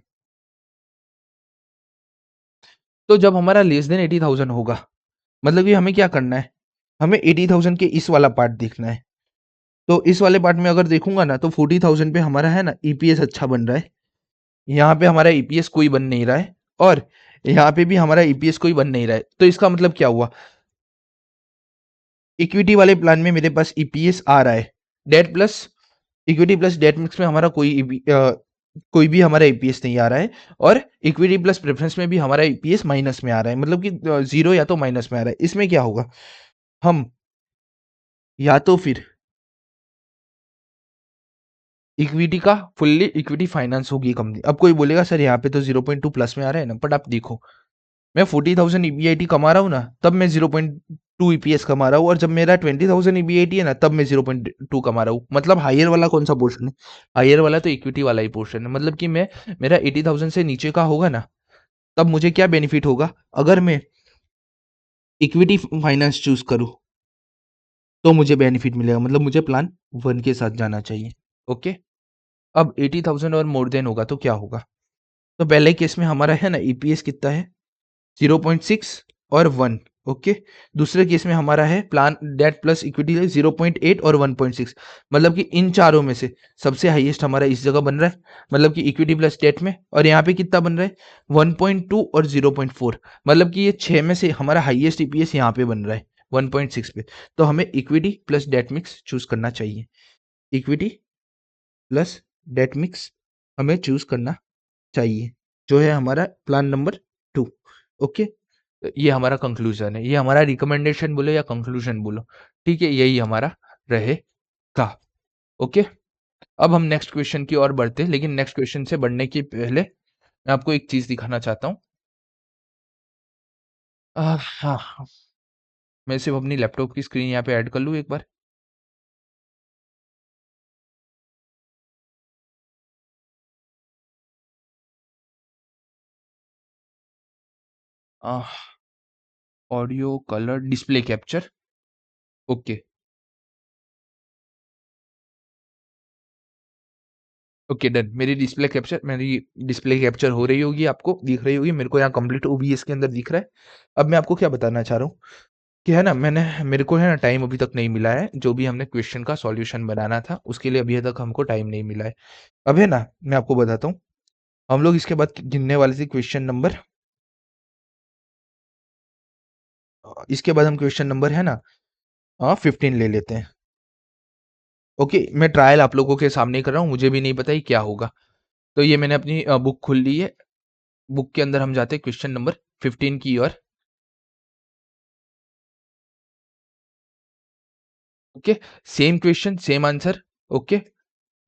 तो जब हमारा लेस देन 80,000 होगा मतलब कि हमें क्या करना है, हमें 80,000 के इस वाला पार्ट देखना है। तो इस वाले पार्ट में अगर देखूंगा ना तो 40,000 पे हमारा है ना ईपीएस अच्छा बन रहा है, यहाँ पे हमारा ईपीएस कोई बन नहीं रहा है, और यहाँ पे भी हमारा ईपीएस कोई बन नहीं रहा है। तो इसका मतलब क्या हुआ, इक्विटी वाले प्लान में मेरे पास ईपीएस आ रहा है, debt plus equity plus debt mix में हमारा कोई भी हमारा ईपीएस नहीं आ रहा है, और इक्विटी प्लस प्रेफरेंस में भी हमारा ईपीएस माइनस में आ रहा है, मतलब कि जीरो या तो माइनस में आ रहा है। इसमें क्या होगा, हम या तो फिर इक्विटी का फुल्ली इक्विटी फाइनेंस होगी कंपनी। अब कोई बोलेगा सर यहाँ पे तो 0.2 प्लस में आ रहा है ना, बट आप देखो मैं 40,000 ईबीआईटी कमा रहा हूँ ना तब मैं 0.2 ईपीएस कमा रहा हूँ, और जब मेरा 20,000 ईबीआईटी है ना तब मैं 0.2 कमा रहा हूँ। मतलब हायर वाला कौन सा पोर्शन है, हायर वाला तो इक्विटी वाला ही पोर्शन है। मतलब कि मैं मेरा 80,000 से नीचे का होगा ना तब मुझे क्या बेनिफिट होगा, अगर मैं इक्विटी फाइनेंस चूज करूँ तो मुझे बेनिफिट मिलेगा, मतलब मुझे प्लान 1 के साथ जाना चाहिए। ओके, अब 80,000 और मोर देन होगा तो क्या होगा, तो पहले केस में हमारा है ना ईपीएस कितना है 0.6 और 1। ओके, दूसरे केस में हमारा है प्लान डेट प्लस इक्विटी है 0.8 और 1.6। मतलब कि इन चारों में से सबसे हाईएस्ट हमारा इस जगह बन रहा है, मतलब कि इक्विटी प्लस डेट में, और यहाँ पे कितना बन रहा है 1.2 और 0.4। मतलब कि ये 6 में से हमारा हाईएस्ट ईपीएस यहाँ पे बन रहा है 1.6 पे। तो हमें equity plus debt mix choose करना चाहिए, इक्विटी प्लस डेट मिक्स हमें चूज करना चाहिए, जो है हमारा प्लान नंबर 2। ओके, ये हमारा कंक्लूजन है, ये हमारा रिकमेंडेशन बोलो या कंक्लूजन बोलो, ठीक है, यही हमारा रहेगा। ओके, अब हम नेक्स्ट क्वेश्चन की ओर बढ़ते हैं, लेकिन नेक्स्ट क्वेश्चन से बढ़ने के पहले मैं आपको एक चीज दिखाना चाहता हूँ। हाँ, मैं सिर्फ अपनी लैपटॉप की स्क्रीन यहाँ पे ऐड कर लूँ एक बार। Audio colour display capture. Okay, okay done. मेरी डिस्प्ले कैप्चर हो रही होगी, आपको दिख रही होगी, मेरे को यहाँ कंप्लीट ओबीएस के अंदर दिख रहा है। अब मैं आपको क्या बताना चाह रहा हूँ कि है ना मेरे को है ना टाइम अभी तक नहीं मिला है, जो भी हमने क्वेश्चन का सॉल्यूशन बनाना था उसके लिए अभी तक हमको टाइम नहीं मिला है। अब है ना मैं आपको बताता हूँ, हम लोग इसके बाद गिनने वाले थे क्वेश्चन नंबर, इसके बाद हम क्वेश्चन नंबर है ना 15 ले लेते हैं। ओके, मैं ट्रायल आप लोगों के सामने कर रहा हूँ, मुझे भी नहीं पता ही क्या होगा। तो ये मैंने अपनी बुक खोल ली है, बुक के अंदर हम जाते हैं क्वेश्चन नंबर 15 की ओर। Okay, same question same answer. Okay,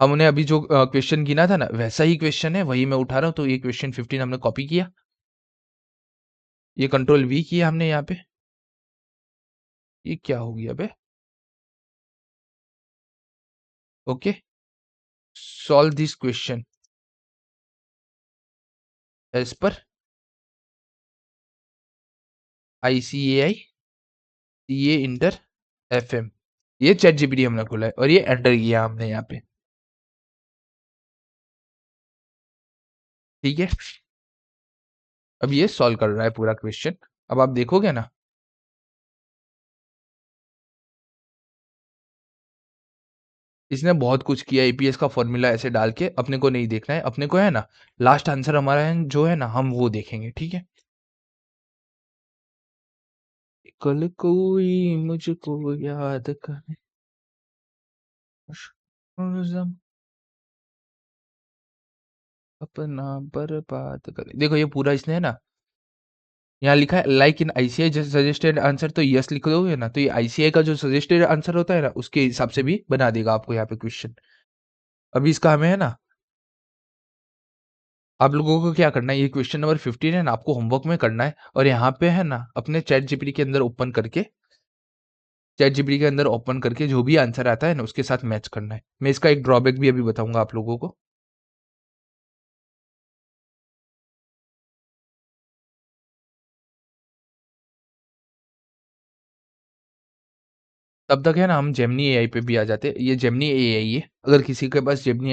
हमने अभी जो क्वेश्चन गिना था ना वैसा ही क्वेश्चन है, वही मैं उठा रहा हूँ। तो ये क्वेश्चन 15 हमने कॉपी किया, ये कंट्रोल वी किया हमने यहाँ पे। ये क्या हो गया बे, okay, solve this question as per ICAI CA inter FM। ये चैट जीपीटी हमने खोला है और ये एंटर किया हमने यहाँ पे, ठीक है। अब ये सॉल्व कर रहा है पूरा क्वेश्चन। अब आप देखोगे ना, इसने बहुत कुछ किया एपीएस का फॉर्मूला ऐसे डाल के। अपने को नहीं देखना है, अपने को है ना लास्ट आंसर हमारा है जो है ना, हम वो देखेंगे, ठीक है। कल कोई मुझको याद करे, अपना बर्बाद करे। देखो ये पूरा इसने है ना, यहाँ लिखा है लाइक इन आईसीआई जैसे सजेस्टेड आंसर, तो यस लिख दोगे ना, तो ये आईसीआई का जो सजेस्टेड आंसर होता है ना, उसके हिसाब से भी बना देगा आपको यहाँ पे क्वेश्चन। अभी इसका हमें है ना, आप लोगों को क्या करना है, ये क्वेश्चन नंबर 15 है ना, आपको होमवर्क में करना है। और यहाँ पे है ना, अपने चैट जीपीटी के अंदर ओपन करके, चैट जीपीटी के अंदर ओपन करके जो भी आंसर आता है ना, उसके साथ मैच करना है। मैं इसका एक ड्रॉबैक भी अभी बताऊंगा आप लोगों को। तब तक है ना, हम जेमिनी एआई पे भी आ जाते हैं। ये जेमिनी एआई है, अगर किसी के पास जेमिनी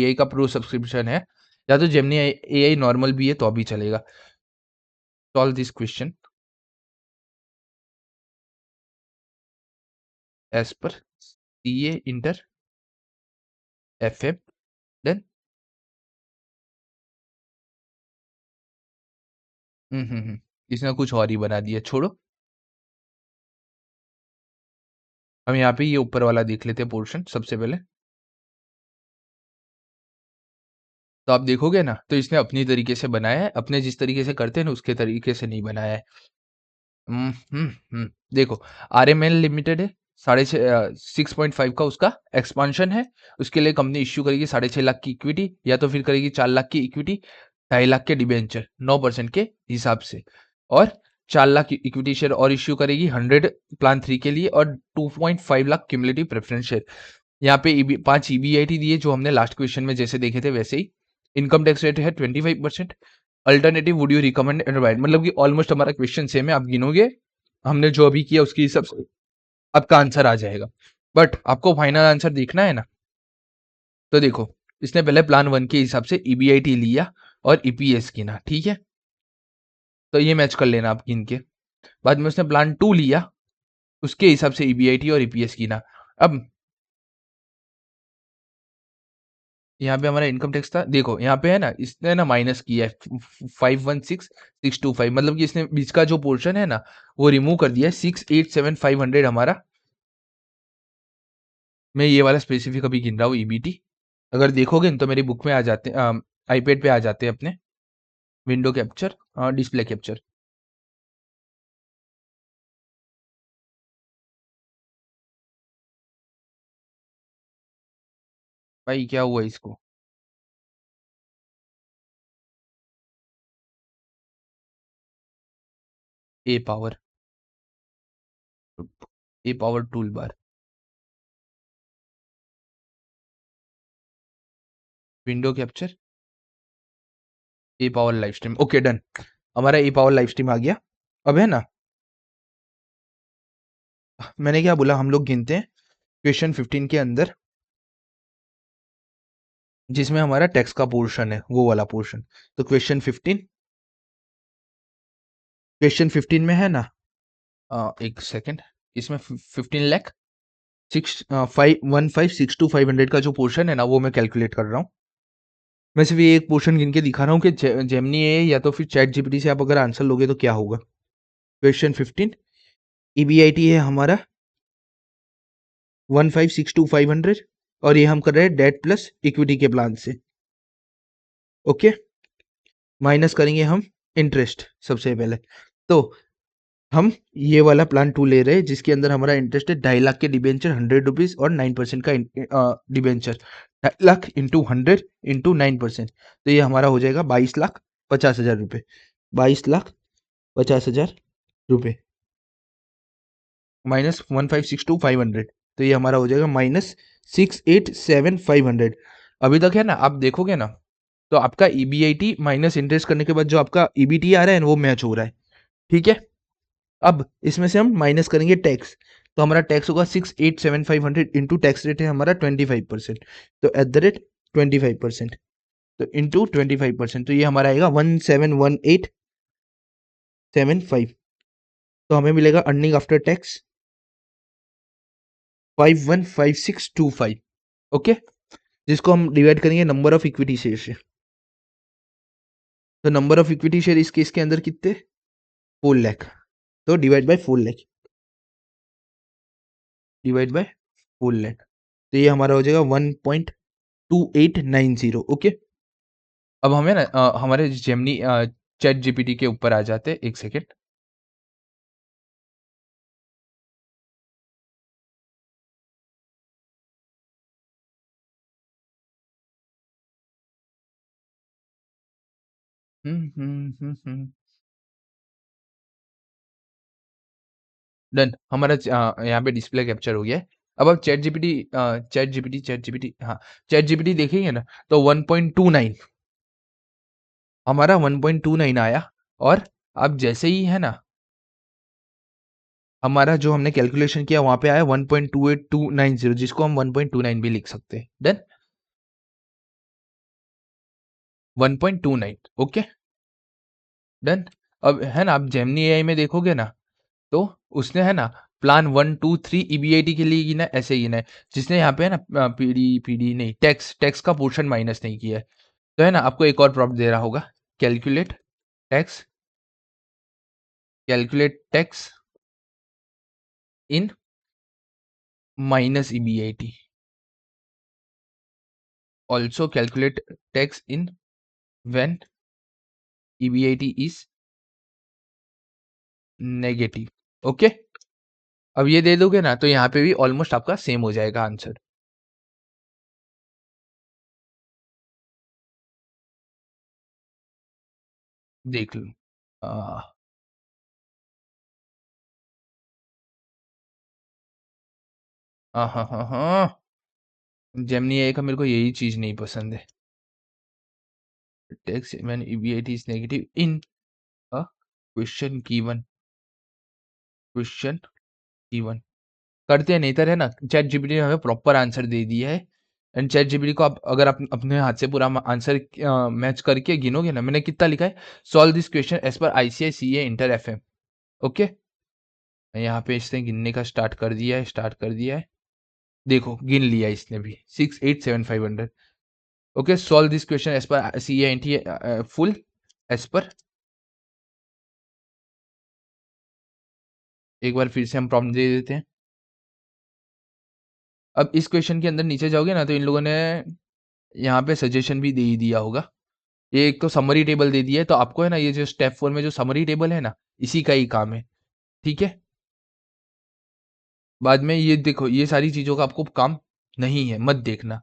एआई का प्रो सब्सक्रिप्शन है, या तो जेमिनी एआई नॉर्मल भी है तो भी चलेगा। Solve this question as per CA inter FM, then इसने कुछ और ही बना दिया, छोड़ो। हम यहाँ पे ये ऊपर वाला देख लेते हैं पोर्शन सबसे पहले। तो आप देखोगे ना, तो इसने अपनी तरीके से बनाया है, अपने जिस तरीके से करते हैं ना उसके तरीके से नहीं बनाया है। देखो, आरएमएल लिमिटेड है, 6.5 का उसका एक्सपांशन है। उसके लिए कंपनी इश्यू करेगी 6.5 लाख की इक्विटी, या तो फिर करेगी 4 लाख की इक्विटी, 2.5 लाख के डिबेंचर 9% के हिसाब से, और 4 लाख की इक्विटी शेयर और इश्यू करेगी 100 प्लान 3 के लिए, और 2.5 लाख क्यूमुलेटिव प्रेफरेंस शेयर। यहाँ पे 5 ईबीआईटी दिए जो हमने लास्ट क्वेश्चन में जैसे देखे थे वैसे ही। इनकम टैक्स रेट है 25%। Alternative would you recommend and wide, मतलब कि ऑलमोस्ट हमारा क्वेश्चन सेम है। आप गिनोगे, हमने जो अभी किया उसके हिसाब से आपका आंसर आ जाएगा। बट आपको फाइनल आंसर देखना है ना, तो देखो, इसने पहले प्लान 1 के हिसाब से ईबीआईटी लिया और ईपीएस गिना, ठीक है। तो ये मैच कर लेना आप गिन के। बाद में उसने प्लान 2 लिया, उसके हिसाब से ईबीआईटी और ईपीएस गिना। अब यहाँ पे हमारा इनकम टैक्स था, देखो यहाँ पे है ना, इसने ना माइनस किया है 516,625, मतलब कि इसने बीच का जो पोर्शन है ना वो रिमूव कर दिया है। 687,500 हमारा, मैं ये वाला स्पेसिफिक अभी गिन रहा हूँ ईबीटी। अगर देखोगे तो मेरी बुक में आ जाते हैं, आईपैड पे आ जाते हैं अपने, विंडो कैप्चर, डिस्प्ले कैप्चर। भाई क्या हुआ इसको, A power, A power toolbar, window capture, A power live stream. Okay done, हमारा ए पावर लाइव स्ट्रीम आ गया। अब है ना, मैंने क्या बोला, हम लोग गिनते हैं क्वेश्चन 15 के अंदर, जिसमें हमारा टैक्स का पोर्शन है, वो वाला पोर्शन। तो क्वेश्चन 15 में है ना, एक सेकेंड, इसमें 15 लाख 6,1,562,500 का जो पोर्शन है ना, वो मैं कैलकुलेट कर रहा हूँ। मैं सिर्फ ये एक पोर्शन गिन के दिखा रहा हूँ कि जेमिनी है या तो फिर चैट जीपीटी से आप अगर आंसर लोगे तो क्या होगा। क्वेश्चन 15, ईबीआईटी है हमारा 1,562,500, और ये हम कर रहे हैं डेट प्लस इक्विटी के प्लान से। ओके, माइनस करेंगे हम इंटरेस्ट सबसे पहले। तो हम ये वाला प्लान 2 ले रहे हैं, जिसके अंदर हमारा इंटरेस्ट है 2.5 लाख के डिबेंचर 100 रुपीज और 9% का डिबेंचर। 2.5 लाख इंटू 100 इंटू 9%, तो ये हमारा हो जाएगा 22,50,000 रुपये। 22,50,000 रुपये -1,562,500, तो ये हमारा हो जाएगा -6,87,500। अभी तक है ना, आप देखोगे ना, तो आपका ईबीआईटी माइनस इंटरेस्ट करने के बाद जो आपका ईबीटी आ रहा है वो मैच हो रहा है, ठीक है। अब इसमें से हम माइनस करेंगे टैक्स, तो हमारा टैक्स होगा 6,875 इंटू टैक्स रेट है हमारा 25%, तो एट द रेट 25%, तो इंटू 25%, तो ये हमारा आएगा 171875, तो हमें मिलेगा अर्निंग आफ्टर टैक्स 515625, ओके। जिसको हम डिवाइड करेंगे नंबर ऑफ इक्विटी शेयर से, तो नंबर ऑफ इक्विटी शेयर इस केस के अंदर कितने, 4 लाख, तो divide by 4 lakh, divide by 4 lakh, तो ये हमारा हो जाएगा 1.2890, ओके। अब हमें ना हमारे जेमिनी चैट जीपीटी के ऊपर आ जाते हैं, एक सेकेंड। डन, हमारा यहाँ पे डिस्प्ले कैप्चर हो गया है। अब आप चैट जीपीटी देखेंगे ना, तो 1.29 हमारा 1.29 आया, और अब जैसे ही है ना, हमारा जो हमने कैलकुलेशन किया वहां पे आया 1.28290, जिसको हम 1.29 भी लिख सकते हैं। Done, 1.29, okay, done. अब है ना, आप जेमिनी एआई में देखोगे ना, तो उसने है ना प्लान 1 2 3 ईबीआईटी के लिए गिना, ऐसे गिना है, जिसने यहाँ पे है ना पीडी पीडी नहीं, टैक्स टैक्स का पोर्शन माइनस नहीं किया है। तो है ना, आपको एक और प्रॉब्लम दे रहा होगा, calculate tax, calculate tax in minus EBIT, also calculate tax in when EBIT is negative, okay. अब ये दे दोगे ना, तो यहाँ पे भी ऑलमोस्ट आपका सेम हो जाएगा आंसर, देख लो। हाँ हाँ हाँ हाँ हाँ, जेमिनी एआई का मेरे को यही चीज नहीं पसंद है, tax when EBIT is negative in a question given, question given करते हैं, नहीं तो है ना, चैट जीपीटी ने हमें प्रॉपर आंसर दे दिया है। एंड चैट जीपीटी को आप अगर आप अपने हाथ से पूरा आंसर मैच करके गिनोगे ना, मैंने कितना लिखा है, सॉल्व दिस क्वेश्चन एज पर आईसीआईसीए इंटर एफएम, ओके। यहाँ पे इसने गिनने का स्टार्ट कर दिया है, स्टार्ट कर दिया है, देखो गिन लिया इसने भी 6,875, okay. Solve this question as per C N T full, as per, एक बार फिर से हम प्रॉब्लम दे देते हैं। अब इस क्वेश्चन के अंदर नीचे जाओगे ना, तो इन लोगों ने यहाँ पे सजेशन भी दे ही दिया होगा। ये एक तो समरी टेबल दे दिया है, तो आपको है ना, ये जो स्टेप 4 में जो समरी टेबल है ना, इसी का ही काम है, ठीक है। बाद में ये देखो, ये सारी चीजों का आपको काम नहीं है, मत देखना।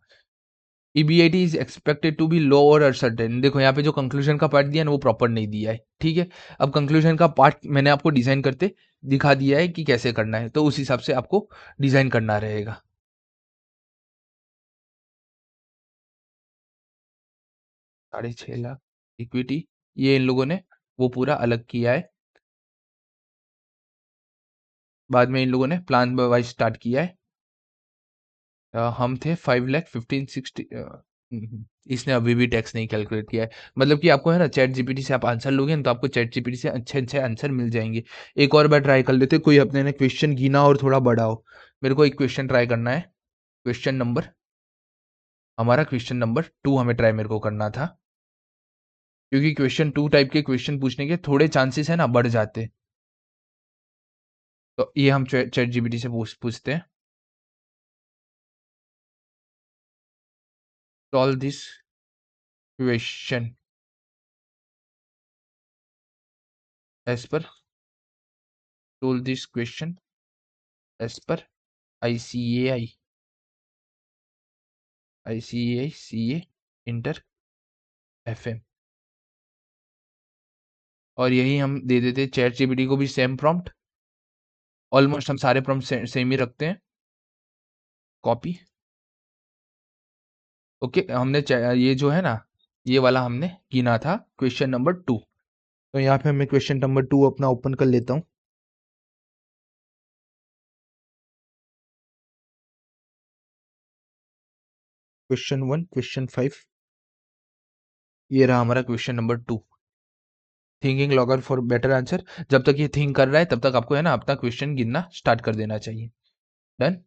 EBIT is expected to be low और अनसर्टेन, देखो यहाँ पे जो कंक्लूजन का पार्ट दिया है ना, वो प्रॉपर नहीं दिया है, ठीक है। अब कंक्लूजन का पार्ट मैंने आपको डिजाइन करते दिखा दिया है कि कैसे करना है, तो उस हिसाब से आपको डिजाइन करना रहेगा। 6.5 लाख इक्विटी, ये इन लोगों ने वो पूरा अलग किया है, बाद में इन लोगों ने प्लान वाइज स्टार्ट किया है। हम थे 5,15,60, इसने अभी भी टैक्स नहीं कैलकुलेट किया है। मतलब कि आपको है ना, चैट जीपीटी से आप आंसर लोगे ना, तो आपको चैट जीपीटी से अच्छे अच्छे आंसर मिल जाएंगे। एक और बार ट्राई कर लेते, कोई अपने ने क्वेश्चन गिना और थोड़ा बड़ा हो। मेरे को एक क्वेश्चन ट्राई करना है, क्वेश्चन नंबर, हमारा क्वेश्चन नंबर 2 हमें ट्राई मेरे को करना था, क्योंकि क्वेश्चन 2 टाइप के क्वेश्चन पूछने के थोड़े चांसेस है ना बढ़ जाते। तो ये हम चैट जीपीटी से पूछते हैं, solve this question as per, solve this question as per ICAI, ICAI inter FM, और यही हम दे देते चैट जीपीटी को भी सेम प्रॉम्प्ट, ऑलमोस्ट हम सारे प्रॉम्प्ट सेम ही रखते हैं, कॉपी, ओके, हमने ये जो है ना, ये वाला हमने गिना था क्वेश्चन नंबर 2। तो यहाँ पे मैं क्वेश्चन नंबर 2 अपना ओपन कर लेता हूँ। क्वेश्चन 1, क्वेश्चन 5, ये रहा हमारा question number 2। Thinking logger for better answer. जब तक ये थिंक कर रहा है तब तक आपको है ना अपना क्वेश्चन गिनना स्टार्ट कर देना चाहिए। डन।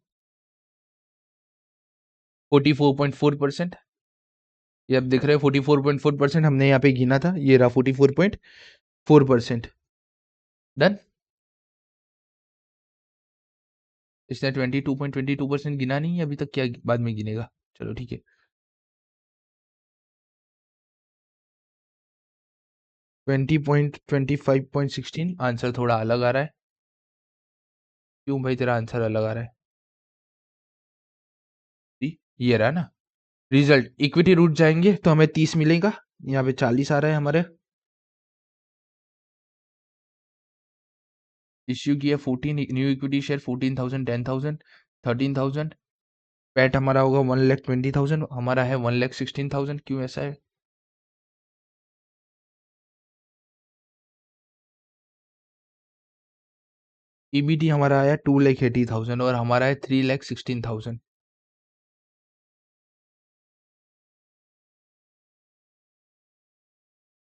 44.4%। ये आप देख रहे हो 44.4% हमने यहाँ पे गिना था, ये रहा 44.4%। डन। इसने 22.22% गिना नहीं है अभी तक, क्या बाद में गिनेगा? चलो ठीक है। 20.25.16 आंसर थोड़ा अलग आ रहा है। क्यों भाई तेरा आंसर अलग आ रहा है? ये रहा ना रिजल्ट। इक्विटी रूट जाएंगे तो हमें 30 मिलेगा, यहाँ पे 40 आ रहा है हमारे। इश्यू किया 14, न्यू इक्विटी शेयर 14,000, 10,000, 13,000। पैट हमारा होगा 1,20,000, हमारा है 1,16,000। क्यों ऐसा है? ईबीटी हमारा आया 2,80,000 और हमारा है 3,16,000।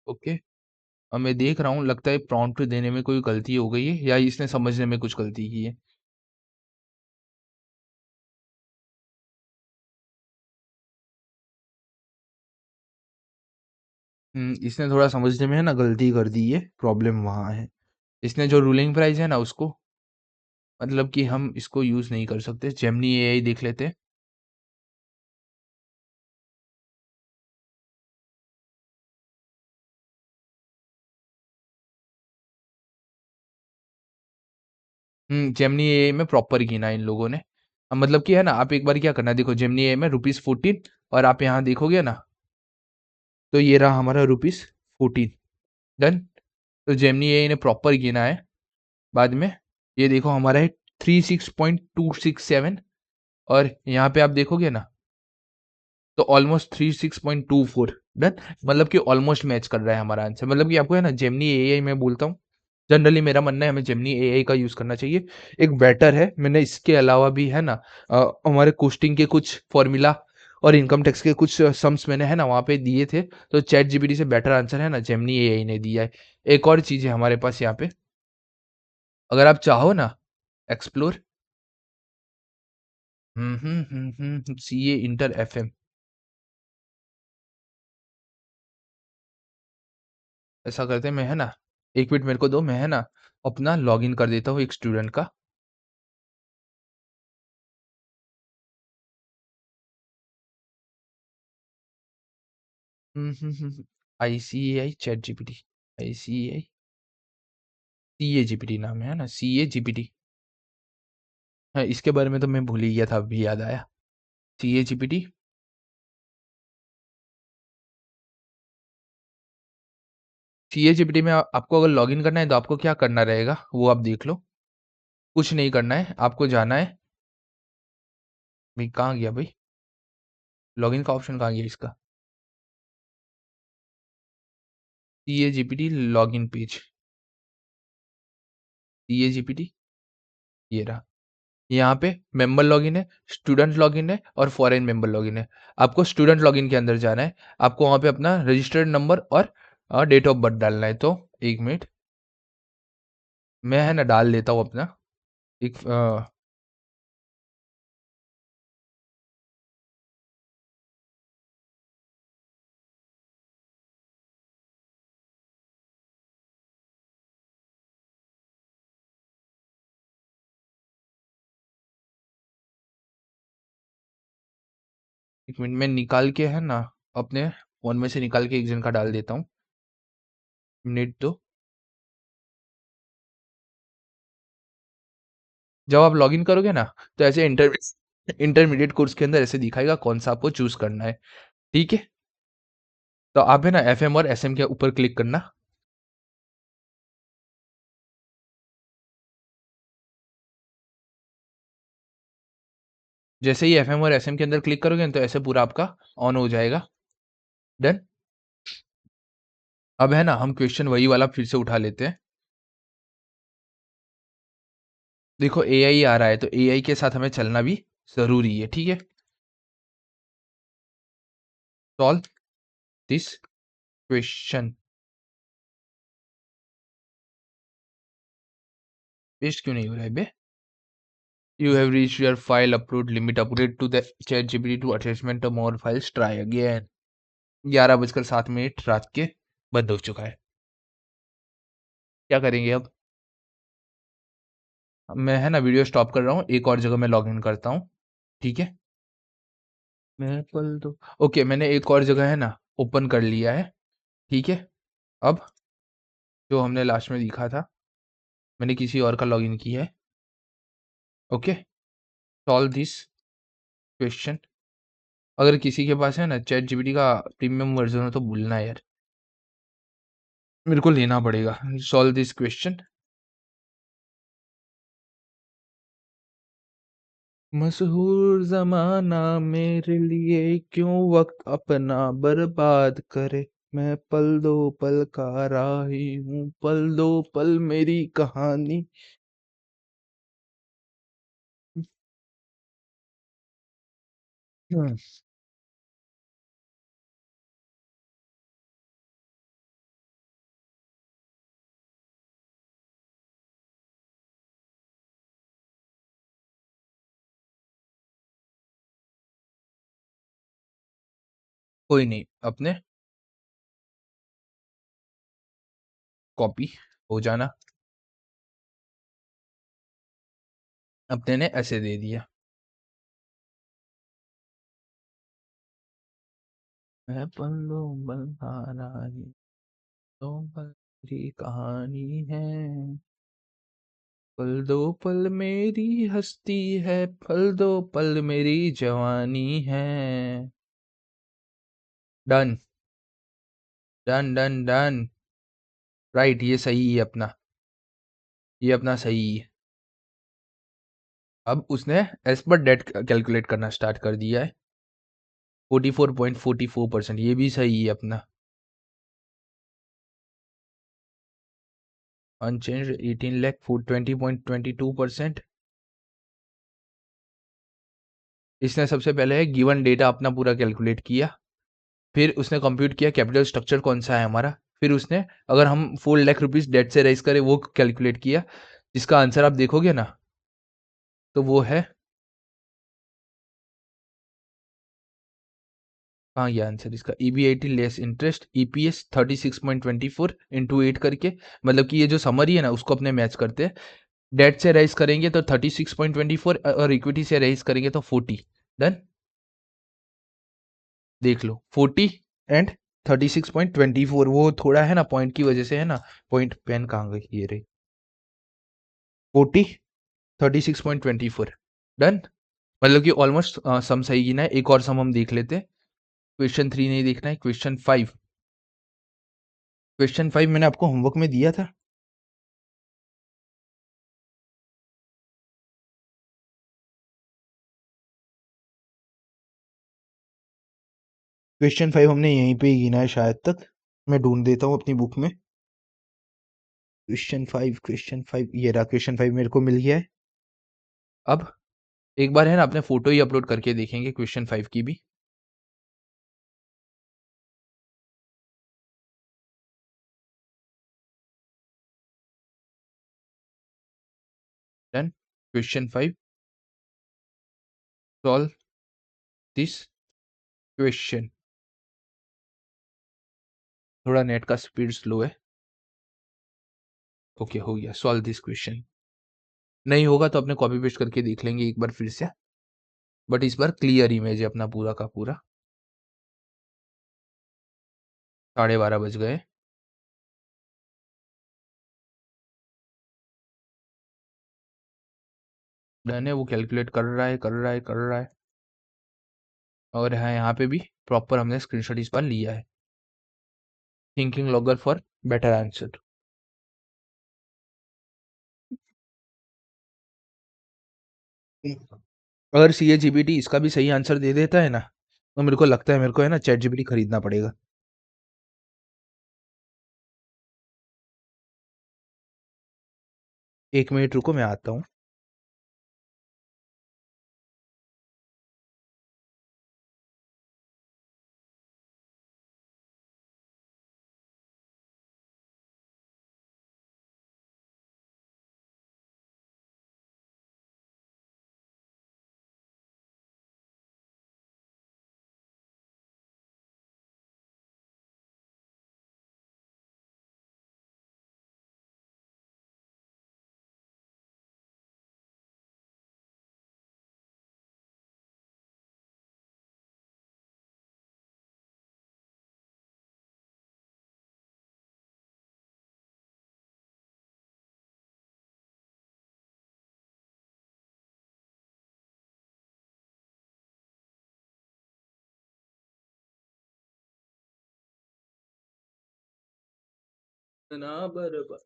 ओके। अब मैं देख रहा हूँ, लगता है प्रॉम्प्ट देने में कोई गलती हो गई है या इसने समझने में कुछ गलती की है। इसने थोड़ा समझने में है ना गलती कर दी है, प्रॉब्लम वहाँ है। इसने जो रूलिंग प्राइस है ना उसको, मतलब कि हम इसको यूज नहीं कर सकते। जेमिनी एआई देख लेते हैं। जेमिनी एआई में प्रॉपर गिना है इन लोगों ने। अब मतलब कि है ना, आप एक बार क्या करना, देखो जेमिनी एआई में ₹14, और आप यहाँ देखोगे ना, तो ये रहा हमारा ₹14। डन। तो जेमिनी एआई ने प्रॉपर गिना है। बाद में ये देखो हमारा है 36.267, और यहाँ पे आप देखोगे ना तो ऑलमोस्ट 36.24। डन। मतलब कि ऑलमोस्ट मैच कर रहा है हमारा आंसर। मतलब कि आपको है ना जेमिनी एआई मैं बोलता हूँ, जनरली मेरा मानना है हमें जेमिनी एआई का यूज करना चाहिए। एक बेटर है। मैंने इसके अलावा भी है ना हमारे कोस्टिंग के कुछ फॉर्मूला और इनकम टैक्स के कुछ सम्स मैंने है ना वहाँ पे दिए थे, तो चैट जीपीटी से बेटर आंसर है ना जेमिनी एआई ने दिया है। एक और चीज है हमारे पास यहाँ पे, अगर आप चाहो ना एक्सप्लोर सीए इंटर एफएम। ऐसा करते हैं, मैं है ना, एक मिनट मेरे को दो, मैं है ना अपना लॉगिन कर देता हूँ एक स्टूडेंट का। ICAI chat GPT, ICAI CA GPT नाम है ना, सीए जीपीटी। हाँ, इसके बारे में तो मैं भूल ही गया था, अभी याद आया। CA GPT. सीए जीपीटी में आपको अगर लॉगिन करना है तो आपको क्या करना रहेगा वो आप देख लो। कुछ नहीं करना है, आपको जाना है। भाई कहाँ गया भाई? लॉगिन का ऑप्शन कहाँ गया इसका? CA GPT login page, CA GPT, ये रहा। यहाँ पे मेंबर लॉगिन है, स्टूडेंट लॉगिन है और फॉरेन मेंबर लॉगिन है। आपको स्टूडेंट लॉगिन के अंदर जाना है। आपको वहाँ पे अपना रजिस्टर्ड नंबर और डेट ऑफ बर्थ डालना है। तो एक मिनट, मैं है ना डाल देता हूँ अपना एक मिनट में निकाल के है ना अपने फोन में से निकाल के एक जन का डाल देता हूँ। मिनट तो जब आप लॉगिन करोगे ना तो ऐसे इंटरमीडिएट कोर्स के अंदर ऐसे दिखाएगा कौन सा आपको चूज करना है। ठीक है। तो आप है ना एफएम और एसएम के ऊपर क्लिक करना। जैसे ही एफएम और एसएम के अंदर क्लिक करोगे तो ऐसे पूरा आपका ऑन हो जाएगा। डन। अब है ना हम क्वेश्चन वही वाला फिर से उठा लेते हैं। देखो एआई आ रहा है तो एआई के साथ हमें चलना भी जरूरी है, ठीक है। Solve this question. पेस्ट क्यों नहीं हो रहा है बे? You have reached your file upload limit. Upload to the ChatGPT to attachment to more files. Try again. 11:07 रात के बंद हो चुका है। क्या करेंगे अब? मैं है ना वीडियो स्टॉप कर रहा हूँ, एक और जगह मैं लॉग इन करता हूँ, ठीक है। मैं पल दो। ओके, मैंने एक और जगह है ना ओपन कर लिया है, ठीक है। अब जो हमने लास्ट में लिखा था, मैंने किसी और का लॉगिन किया है। Okay, solve this question. अगर किसी के पास है ना चैट जीपीटी का प्रीमियम वर्जन हो तो भूलना यार, मेरे को लेना पड़ेगा। Solve this question. मशहूर जमाना मेरे लिए क्यों वक्त अपना बर्बाद करे। मैं पल दो पल का राही हूँ, पल दो पल मेरी कहानी। हम्म, कोई नहीं, अपने कॉपी हो जाना। अपने ने ऐसे दे दिया। मैं पल दो पल का राही, दो पल मेरी कहानी है। पल दो पल मेरी हस्ती है, पल दो पल मेरी जवानी है। Done done done done. Right, ये सही है अपना, ये अपना सही है। अब उसने एज पर डेट कैलकुलेट करना स्टार्ट कर दिया है। 44.44%, ये भी सही है अपना। अनचेंज 18 लाख फूड 20.22%। इसने सबसे पहले है गिवन डेटा अपना पूरा कैलकुलेट किया, फिर उसने कंप्यूट किया कैपिटल स्ट्रक्चर कौन सा है हमारा, फिर उसने अगर हम 4 लाख रुपीज डेट से रेज करें वो कैलकुलेट किया, जिसका आंसर आप देखोगे ना तो वो है, हाँ ये आंसर इसका ईबीआईटी लेस इंटरेस्ट ईपीएस 36.24 × 8 करके, मतलब कि ये जो समरी है ना उसको अपने मैच करते हैं। डेट से राइज करेंगे तो 36.24 और इक्विटी से राइज करेंगे तो 40। डन। देख लो 40 एंड 36.24, वो थोड़ा है ना पॉइंट की वजह से है ना, पॉइंट पेन कहाँ गई, ये रही। 40 36.24। डन। मतलब कि ऑलमोस्ट सम सही गिना है। एक और सम हम देख लेते हैं। क्वेश्चन 3 नहीं देखना है, क्वेश्चन 5। क्वेश्चन 5 मैंने आपको होमवर्क में दिया था। क्वेश्चन 5 हमने यहीं पे ही गिना है शायद तक, मैं ढूंढ देता हूँ अपनी बुक में। क्वेश्चन 5 ये रहा, क्वेश्चन 5 मेरे को मिल गया है। अब एक बार है ना अपने फोटो ही अपलोड करके देखेंगे क्वेश्चन 5 की भी। Done. Question 5, solve this question. थोड़ा नेट का स्पीड स्लो है। ओके हो गया, सॉल्व दिस क्वेश्चन। नहीं होगा तो अपने कॉपी पेस्ट करके देख लेंगे एक बार फिर से, बट इस बार क्लियर इमेज है अपना पूरा का पूरा। 12:30 बज गए। डन है, वो कैलकुलेट कर रहा है कर रहा है कर रहा है। और हाँ यहाँ पे भी प्रॉपर हमने स्क्रीनशॉट इस बार लिया है। Thinking logger for better answer. अगर ChatGPT इसका भी सही आंसर दे देता है ना, तो मेरे को लगता है मेरे को है ना ChatGPT खरीदना पड़ेगा। 1 मिनट रुको, मैं आता हूँ। इतना बर्बाद।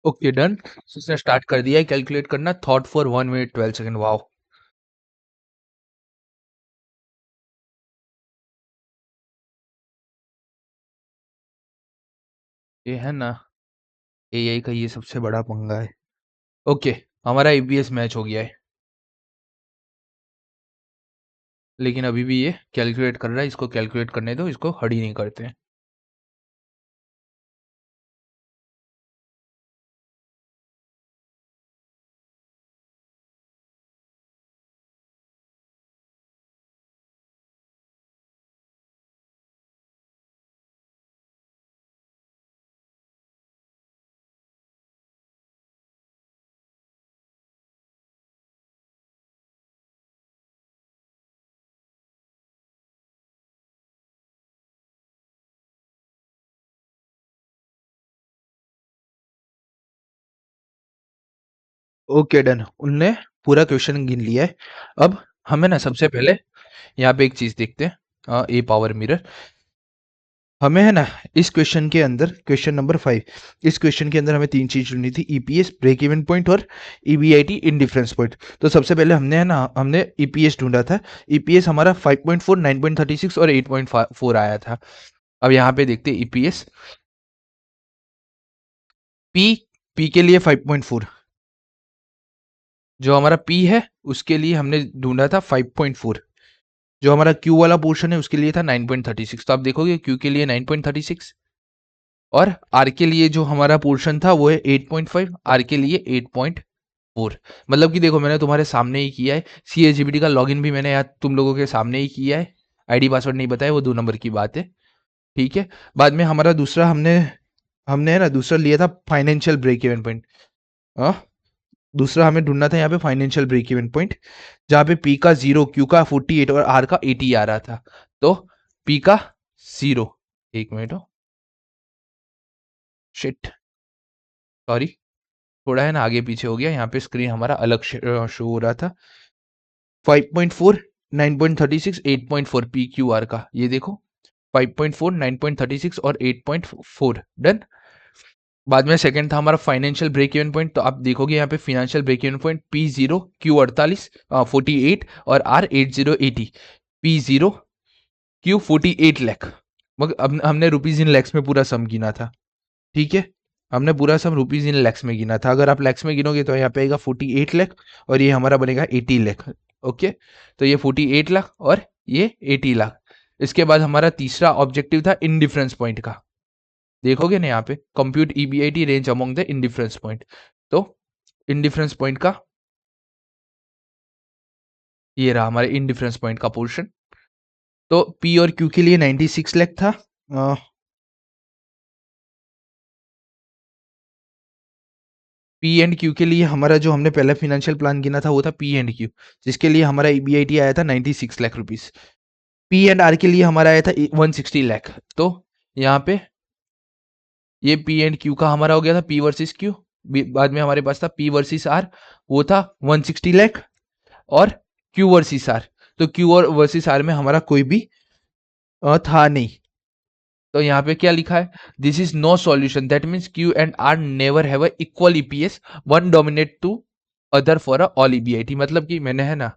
Okay done. उसने स्टार्ट कर दिया है कैलकुलेट करना। Thought for 1 minute 12 second. Wow. ये है ना एआई का ये सबसे बड़ा पंगा है। ओके, हमारा ईपीएस मैच हो गया है, लेकिन अभी भी ये कैलकुलेट कर रहा है। इसको कैलकुलेट करने दो, इसको हड़ी नहीं करते हैं। Okay done. उनने पूरा क्वेश्चन गिन लिया है। अब हमें ना सबसे पहले यहाँ पे एक चीज देखते हैं, ए पावर मिरर। हमें है ना इस क्वेश्चन के अंदर, क्वेश्चन नंबर 5, इस क्वेश्चन के अंदर हमें 3 चीज चुननी थी, ईपीएस, ब्रेक इवन पॉइंट और ईबीआईटी, इंडिफरेंस पॉइंट। तो सबसे पहले हमने है ना हमने ईपीएस ढूंढा था। ईपीएस हमारा 5.4, 9.36 और 8.4 आया था। अब यहाँ पे देखते हैं ईपीएस। पी, पी के लिए 5.4, जो हमारा पी है उसके लिए हमने ढूंढा था 5.4। जो हमारा क्यू वाला पोर्शन है उसके लिए था 9.36। तो आप देखोगे क्यू के लिए 9.36 और आर के लिए जो हमारा पोर्शन था वो है 8.5, आर के लिए 8.4। मतलब कि देखो मैंने तुम्हारे सामने ही किया है। ChatGPT का लॉगिन भी मैंने यार तुम लोगों के सामने ही किया है। आईडी पासवर्ड नहीं बताया, वो 2 नंबर की बात है। ठीक है। बाद में हमारा दूसरा हमने हमने है ना दूसरा लिया था फाइनेंशियल ब्रेक इवन पॉइंट। हाँ, दूसरा हमें ढूंढना था यहाँ पे फाइनेंशियल ब्रेक इवन पॉइंट, जहाँ पे पी का 0, क्यू का 48 और आर का 80 आ रहा था। तो पी का 0, एक मिनट हो, शिट, सॉरी, थोड़ा है ना आगे पीछे हो गया। यहाँ पे स्क्रीन हमारा अलग शो हो रहा था। 5.4, 9.36, 8.4 पी क्यू आर का, ये देखो 5.4, 9.36 और 8.4 डन। बाद में सेकंड था हमारा फाइनेंशियल ब्रेक इवन पॉइंट। तो आप देखोगे यहाँ पे financial break even point P0, Q48, 48 और R8080। P0, Q 48 lakh. मगर अब हमने रुपीज इन लैक्स में पूरा सम गिना था। ठीक है, हमने पूरा सम रुपीज इन लैक्स में गिना था। अगर आप लैक्स में गिनोगे तो यहाँ पे आएगा 48 लाख और ये हमारा बनेगा 80 लाख। ओके, तो ये 48 लाख और ये 80 लाख। इसके बाद हमारा तीसरा ऑब्जेक्टिव था इनडिफरेंस पॉइंट का। देखोगे ना यहाँ पे compute EBIT range among the indifference point. तो इनडिफरेंस पॉइंट का ये रहा हमारे इनडिफरेंस पॉइंट का पोर्शन। तो पी और क्यू के लिए 96 लाख था। पी एंड क्यू के लिए हमारा जो हमने पहला फाइनेंशियल प्लान गिना था वो था पी एंड क्यू, जिसके लिए हमारा ईबीआईटी आया था 96 lakh rupees. P and R के लिए हमारा आया था 160 लाख। तो यहाँ पे ये पी एंड क्यू का हमारा हो गया था पी वर्सेस क्यू। बाद में हमारे पास था पी वर्सेस आर, वो था 160 लाख। और क्यू वर्सेस आर, तो क्यू और वर्सेस आर में हमारा कोई भी था नहीं। तो यहाँ पे क्या लिखा है, this is no solution, that means Q and R never have a equal EPS, one dominate to other for a all EBIT. मतलब कि मैंने है ना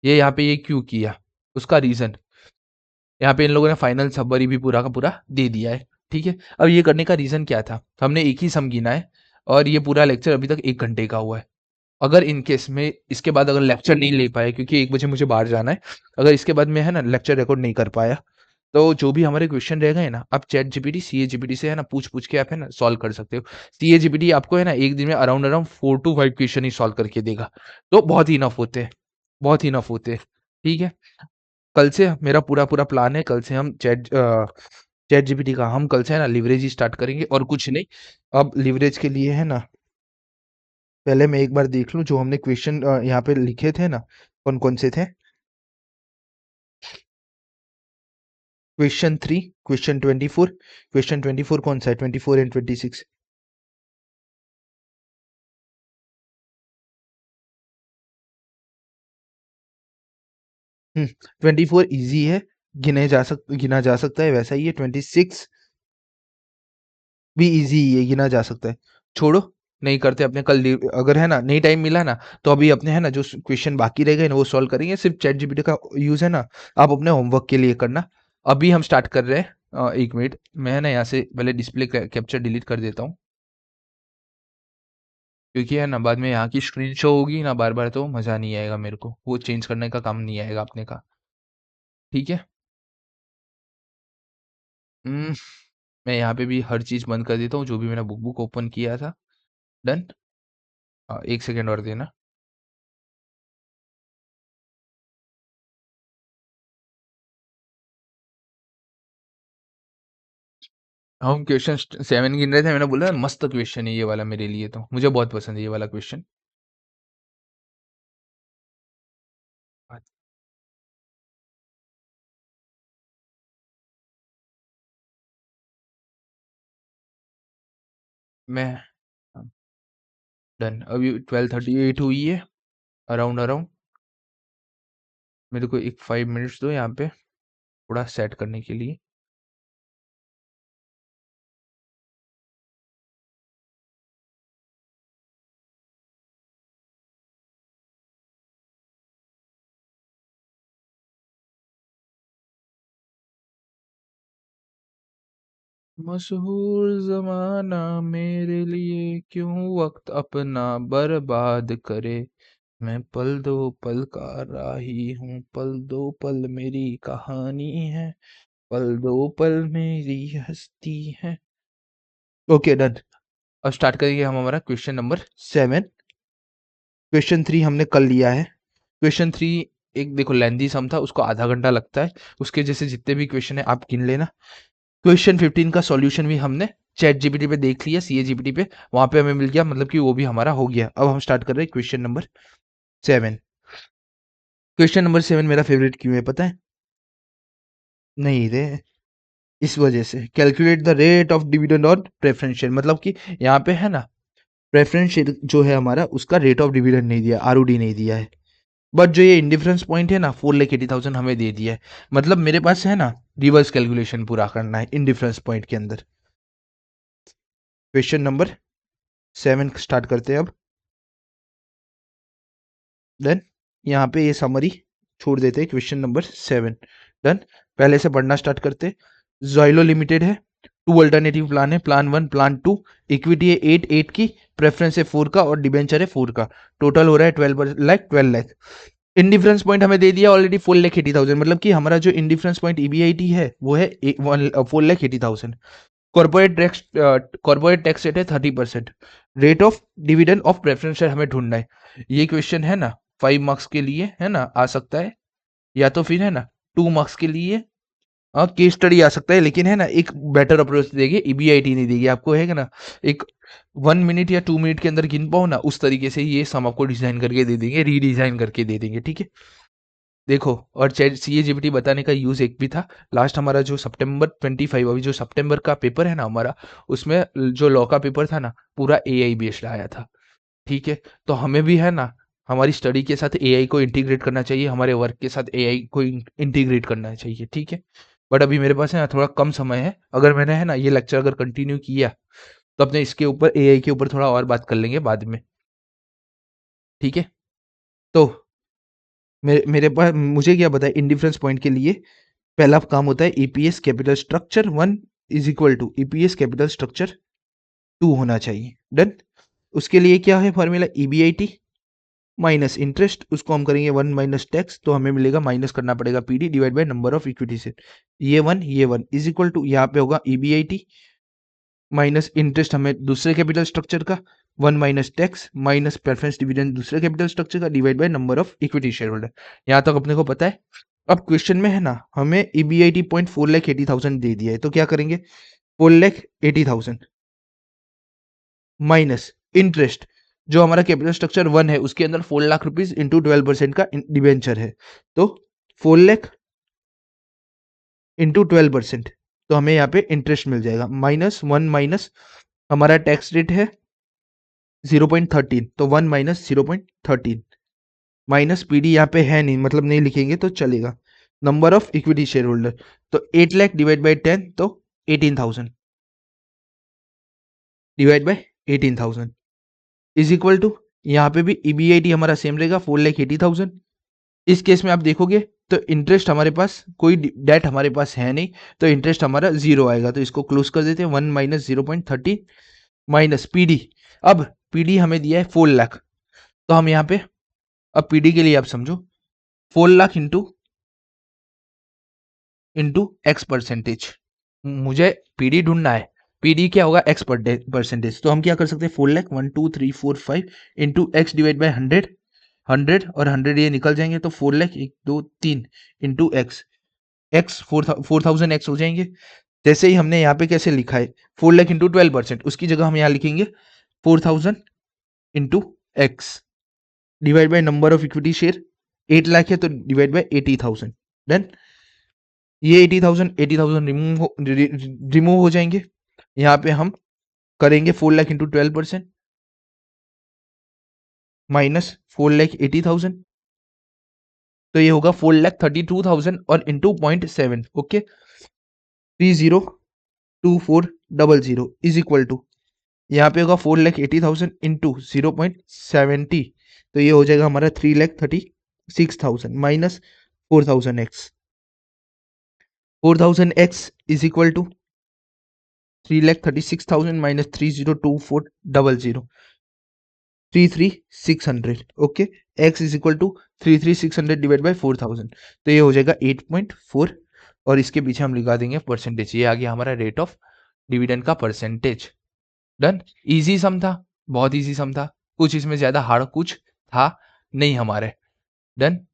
ये यहाँ पे ये क्यों किया, उसका रीजन यहाँ पे इन लोगों ने फाइनल समरी भी पूरा का पूरा दे दिया है। ठीक है, अब ये करने का रीजन क्या था, हमने एक ही सम गिना है और ये पूरा लेक्चर अभी तक 1 घंटे का हुआ है। अगर इन केस में इसके बाद अगर लेक्चर नहीं ले पाए, क्योंकि 1 बजे मुझे बाहर जाना है, अगर इसके बाद में है ना लेक्चर रिकॉर्ड नहीं कर पाया, तो जो भी हमारे क्वेश्चन रह गए ना, आप chat GPT C A GPT से है ना पूछ के आप है ना सॉल्व कर सकते हो। सी ए जीपीटी आपको है ना एक दिन में around around 4 to 5 question he solve करके देगा, तो बहुत ही इनफ होते हैं, बहुत ही इनफ होते हैं। ठीक है, कल से मेरा पूरा पूरा प्लान है, कल से हम चैट जीपीटी का हम कल से है ना लिवरेज ही स्टार्ट करेंगे और कुछ नहीं। अब लिवरेज के लिए है ना पहले मैं एक बार देख लूं जो हमने क्वेश्चन यहाँ पे लिखे थे ना, कौन कौन से थे। क्वेश्चन 3, क्वेश्चन 24, क्वेश्चन 24 कौन सा है, 24 and 26। 24 इजी है, गिना जा सकता है, वैसा ही है 26 भी इजी ही है, गिना जा सकता है। छोड़ो, नहीं करते अपने कल अगर है ना नहीं टाइम मिला ना, तो अभी अपने है ना जो क्वेश्चन बाकी रह गए ना वो सॉल्व करेंगे। सिर्फ चैट जीपीटी का यूज है ना आप अपने होमवर्क के लिए करना। अभी हम स्टार्ट कर रहे हैं। 1 मिनट, मैं है ना यहाँ से पहले डिस्प्ले कैप्चर डिलीट कर देता हूँ, क्योंकि है ना बाद में यहाँ की स्क्रीन शो होगी ना बार बार, तो मज़ा नहीं आएगा मेरे को, वो चेंज करने का काम नहीं आएगा अपने का। ठीक है। हम्म, मैं यहाँ पे भी हर चीज़ बंद कर देता हूँ, जो भी मैंने बुक बुक ओपन किया था। डन। 1 सेकेंड और देना। हम क्वेश्चन 7 गिन रहे थे, मैंने बोला मस्त क्वेश्चन है ये वाला, मेरे लिए तो मुझे बहुत पसंद है ये वाला क्वेश्चन। मैं डन। अभी 12:38 हुई है, अराउंड अराउंड। मेरे को एक 5 मिनट्स दो यहाँ पे थोड़ा सेट करने के लिए। मशहूर जमाना मेरे लिए क्यों वक्त अपना बर्बाद करे, मैं पल दो पल का राही हूँ, पल दो पल मेरी कहानी है, पल दो पल मेरी हस्ती है। Okay done. अब स्टार्ट करेंगे हम हमारा क्वेश्चन नंबर 7। क्वेश्चन 3 हमने कर लिया है। क्वेश्चन 3 एक देखो लेंदी सम था, उसको आधा घंटा लगता है, उसके जैसे जितने भी क्वेश्चन है आप गिन लेना। क्वेश्चन 15 का सॉल्यूशन भी हमने चैट जीपीटी पे देख लिया, सी ए जीपीटी पे, वहां पे हमें मिल गया, मतलब कि वो भी हमारा हो गया। अब हम स्टार्ट कर रहे हैं क्वेश्चन नंबर 7। क्वेश्चन नंबर 7 मेरा फेवरेट क्यों है पता है? नहीं रे, इस वजह से calculate the rate of dividend on preference share, मतलब कि यहाँ पे है ना प्रेफरेंस शेयर जो है हमारा उसका रेट ऑफ डिविडेंड नहीं दिया, आरओडी नहीं दिया है, बट जो ये इंडिफरेंस पॉइंट है ना 4,80,000 हमें दे दिया है। मतलब मेरे पास है ना रिवर्स कैलकुलेशन पूरा करना है इंडिफरेंस पॉइंट के अंदर। क्वेश्चन नंबर 7 स्टार्ट करते हैं अब। देन यहाँ पे ये समरी छोड़ देते हैं क्वेश्चन नंबर 7। डन। पहले से पढ़ना स्टार्ट करते। जोइलो लिमिटेड है, 2 अल्टरनेटिव प्लान है, प्लान 1 प्लान 2। इक्विटी है 8 की, प्रेफरेंस है 4 का और डिबेंचर है 4 का। टोटल हो रहा है 12 लाख। इंडिफरेंस पॉइंट हमें दे दिया ऑलरेडी 4,80,000, मतलब कि हमारा जो इंडिफरेंस पॉइंट ईबीआईटी है वो है 4,80,000। कॉर्पोरेट टैक्स रेट है 30%। Rate of dividend of preference share हमें ढूंढना है। ये क्वेश्चन है ना 5 मार्क्स के लिए है ना आ सकता है, या तो फिर है ना 2 मार्क्स के लिए केस स्टडी आ सकता है, लेकिन है ना एक बेटर अप्रोच देगी, ईबीआईटी नहीं देगी आपको, है ना एक 1 मिनट या 2 मिनट के अंदर गिन पाओ ना, उस तरीके से ये सम आपको डिजाइन करके दे देंगे, रीडिजाइन करके दे देंगे। ठीक है, देखो, और चैट सीएजीपीटी बताने का यूज एक भी था। लास्ट हमारा जो September 25, अभी जो सितंबर का पेपर है ना हमारा, उसमें जो लॉ का पेपर था ना पूरा एआई बेस्ड आया था। ठीक है, तो हमें भी है ना हमारी स्टडी के साथ एआई को इंटीग्रेट करना चाहिए, हमारे वर्क के साथ एआई को इंटीग्रेट करना चाहिए। ठीक है, बट अभी मेरे पास है ना थोड़ा कम समय है। अगर मैंने है ना ये लेक्चर अगर कंटिन्यू किया तो अपने इसके ऊपर एआई के ऊपर थोड़ा और बात कर लेंगे बाद में, ठीक है? तो मेरे पास मुझे क्या पता है इंडिफरेंस पॉइंट के लिए पहला काम होता है EPS capital structure 1 is equal to EPS capital structure 2 होना चाहिए। डन। उसके लिए क्या है फॉर्मूला ईबीआईटी माइनस इंटरेस्ट, उसको हम करेंगे 1 माइनस टैक्स, तो हमें मिलेगा माइनस करना पड़ेगा PD divide by number of equity से। ये 1 इज इक्वल टू यहाँ पे होगा ईबीआईटी माइनस इंटरेस्ट हमें दूसरे कैपिटल स्ट्रक्चर का, 1 minus tax minus preference dividend दूसरे कैपिटल स्ट्रक्चर का divide by number of equity share holder. यहाँ तक अपने को पता है। अब क्वेश्चन में है ना हमें ईबीआईटी 4,80,000 दे दिया है, तो क्या करेंगे 4,80,000 माइनस इंटरेस्ट जो हमारा कैपिटल स्ट्रक्चर 1 है उसके अंदर 4,00,000 रुपीज इंटू 12% का डिवेंचर है, तो 4,00,000 इंटू 12%, तो हमें यहाँ पे इंटरेस्ट मिल जाएगा माइनस 1 माइनस हमारा टैक्स रेट है 0.13, तो 1 माइनस 0.13 माइनस पीडी यहाँ पे है नहीं मतलब नहीं लिखेंगे तो चलेगा, number of equity share holder, तो 8,00,000 डिवाइड बाई 10 तो 18,000 divide by 18,000 is equal to यहाँ पे भी ईबीआईटी हमारा सेम रहेगा 4,80,000। इस केस में आप देखोगे तो इंटरेस्ट हमारे पास कोई डेट हमारे पास है नहीं, तो इंटरेस्ट हमारा जीरो आएगा, तो इसको क्लोज कर देते हैं 1 माइनस 0.13 माइनस पीडी। अब पीडी हमें दिया है 4,00,000, तो हम यहाँ पे अब पीडी के लिए आप समझो 4,00,000 इंटू एक्स परसेंटेज, मुझे पीडी ढूंढना है। पीडी क्या होगा एक्स परसेंटेज, तो हम क्या कर सकते हैं 4,00,000 1 2 3 4 5 इंटू एक्स डिवाइड बाई 100 100 और 100 ये निकल जाएंगे, तो 4,00,000 1 2 3 इंटू एक्स एक्स 4,000 एक्स हो जाएंगे। जैसे ही हमने यहाँ पे कैसे लिखा है 4,00,000 इंटू 12%, उसकी जगह हम यहाँ लिखेंगे 4,000 into x divide by number of equity share 8,00,000 है तो डिवाइड बाई 80,000। डन। ये 80,000 रिमूव हो जाएंगे। यहाँ पे हम करेंगे 4,00,000 इंटू 12% माइनस 4,80,000, तो ये होगा 4,32,000 और into 0.7, okay 302400 is equal to यहाँ पे होगा 4,80,000 इंटू 0.70, तो ये हो जाएगा हमारा 3,36,000 minus 4,000 X 4,000 X is equal to 3,36,000 minus 302400 33,600, okay X is equal to 33,600 divide by 4,000, तो ये हो जाएगा 8.4 और इसके पीछे हम लगा देंगे परसेंटेज, ये आ गया हमारा रेट ऑफ डिविडेंड का परसेंटेज। डन। इजी सम था, बहुत इजी सम था, कुछ इसमें ज्यादा हार्ड कुछ था नहीं हमारे। डन।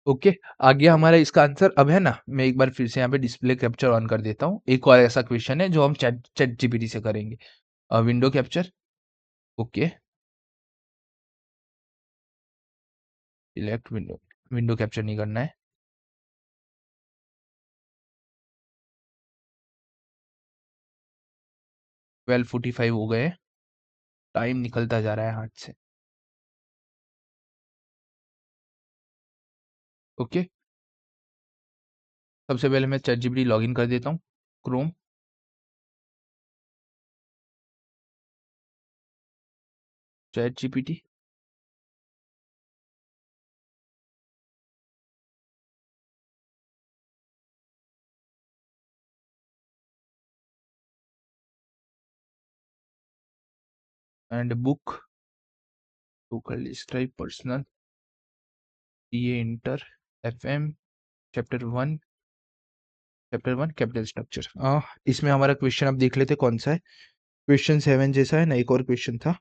ओके आ गया हमारा इसका आंसर। अब है ना मैं एक बार फिर से यहाँ पे डिस्प्ले कैप्चर ऑन कर देता हूँ, एक और ऐसा क्वेश्चन है जो हम चैट जीपीटी से करेंगे। Window capture, okay select window, window capture नहीं करना है। 12:45 हो गए, टाइम निकलता जा रहा है हाथ से। ओके सबसे पहले मैं चैट जीपीटी लॉग इन कर देता हूँ, Chrome chat GPT, and book local describe personal ये inter FM chapter 1 capital structure. इसमें हमारा क्वेश्चन आप देख लेते कौन सा है। क्वेश्चन 7 जैसा है ना, एक और क्वेश्चन था।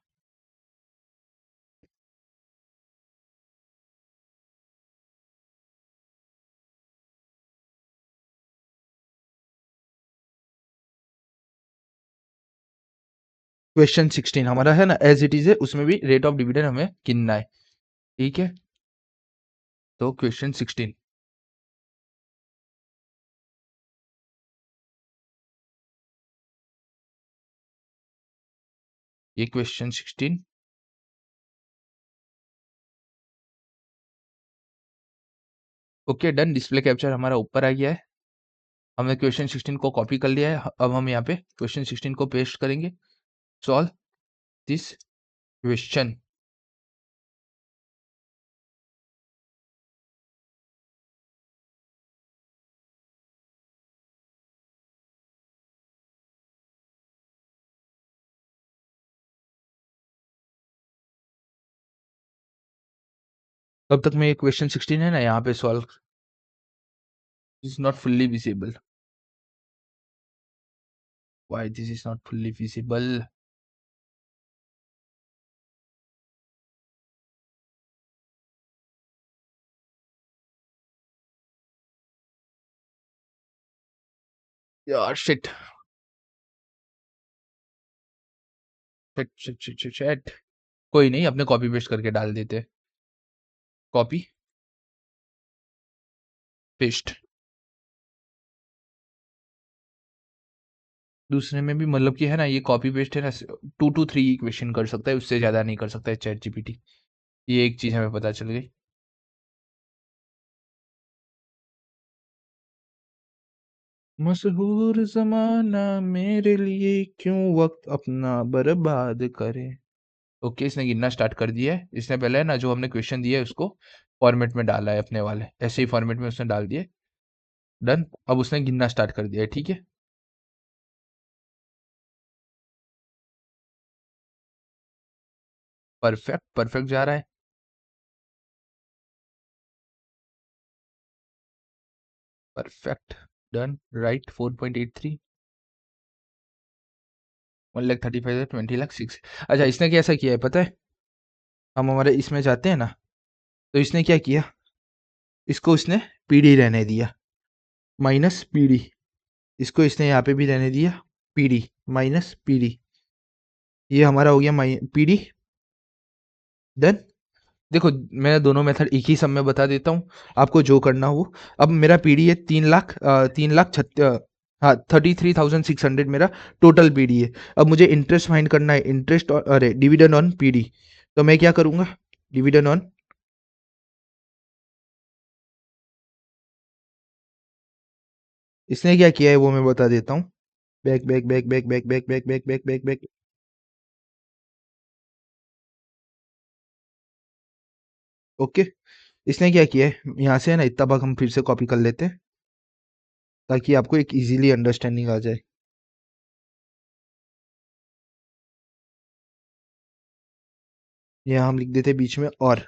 क्वेश्चन 16 हमारा है ना एज इट इज है, उसमें भी रेट ऑफ डिविडेंड हमें गिनना है, ठीक है? तो क्वेश्चन 16, ये question 16 okay done, display capture हमारा ऊपर आ गया है। हमने क्वेश्चन 16 को कॉपी कर लिया है। अब हम यहाँ पे क्वेश्चन 16 को पेस्ट करेंगे। Solve this question. तब तक मैं ये क्वेश्चन 16 है ना यहाँ पे solve is not fully visible. Why this is not fully visible? यार shit shit shit shit shit shit. कोई नहीं, अपने कॉपी पेस्ट करके डाल देते। Copy paste. दूसरे में भी मतलब कि है ना, ये कॉपी पेस्ट है ना 2 to 3 क्वेश्चन कर सकता है, उससे ज्यादा नहीं कर सकता है चैट जीपीटी। ये एक चीज हमें पता चल गई। मशहूर जमाना मेरे लिए क्यों वक्त अपना बर्बाद करे। ओके, इसने गिनना स्टार्ट कर दिया है। इसने पहले है ना जो हमने क्वेश्चन दिया है उसको फॉर्मेट में डाला है अपने वाले, ऐसे ही फॉर्मेट में उसने डाल दिया। डन। अब उसने गिनना स्टार्ट कर दिया है, ठीक है। परफेक्ट परफेक्ट जा रहा है। परफेक्ट। डन। राइट 4.83। 1,35,000 20,06। अच्छा, इसने कैसा किया है पता है? हम हमारे इसमें जाते हैं ना, तो इसने क्या किया, इसको इसने पीडी रहने दिया माइनस पीडी। इसको इसने यहाँ पे भी रहने दिया पीडी माइनस पीडी। ये हमारा हो गया पीडी। देन देखो, मैं दोनों मेथड एक ही सब में बता देता हूँ, आपको जो करना हो। अब मेरा पीडी है 3 लाख 3 लाख हाँ 33,600 मेरा टोटल पीडी है। अब मुझे इंटरेस्ट फाइंड करना है, इंटरेस्ट अरे डिविडेंड ऑन पीडी। तो मैं क्या करूंगा, डिविडेंड ऑन, इसने क्या किया है वो मैं बता देता हूँ। Back back back back back back back back back back back. Okay, इसने क्या किया है, यहाँ से है ना इतना भाग हम फिर से कॉपी कर लेते हैं ताकि आपको एक इजीली अंडरस्टैंडिंग आ जाए। यहाँ हम लिख देते हैं बीच में और।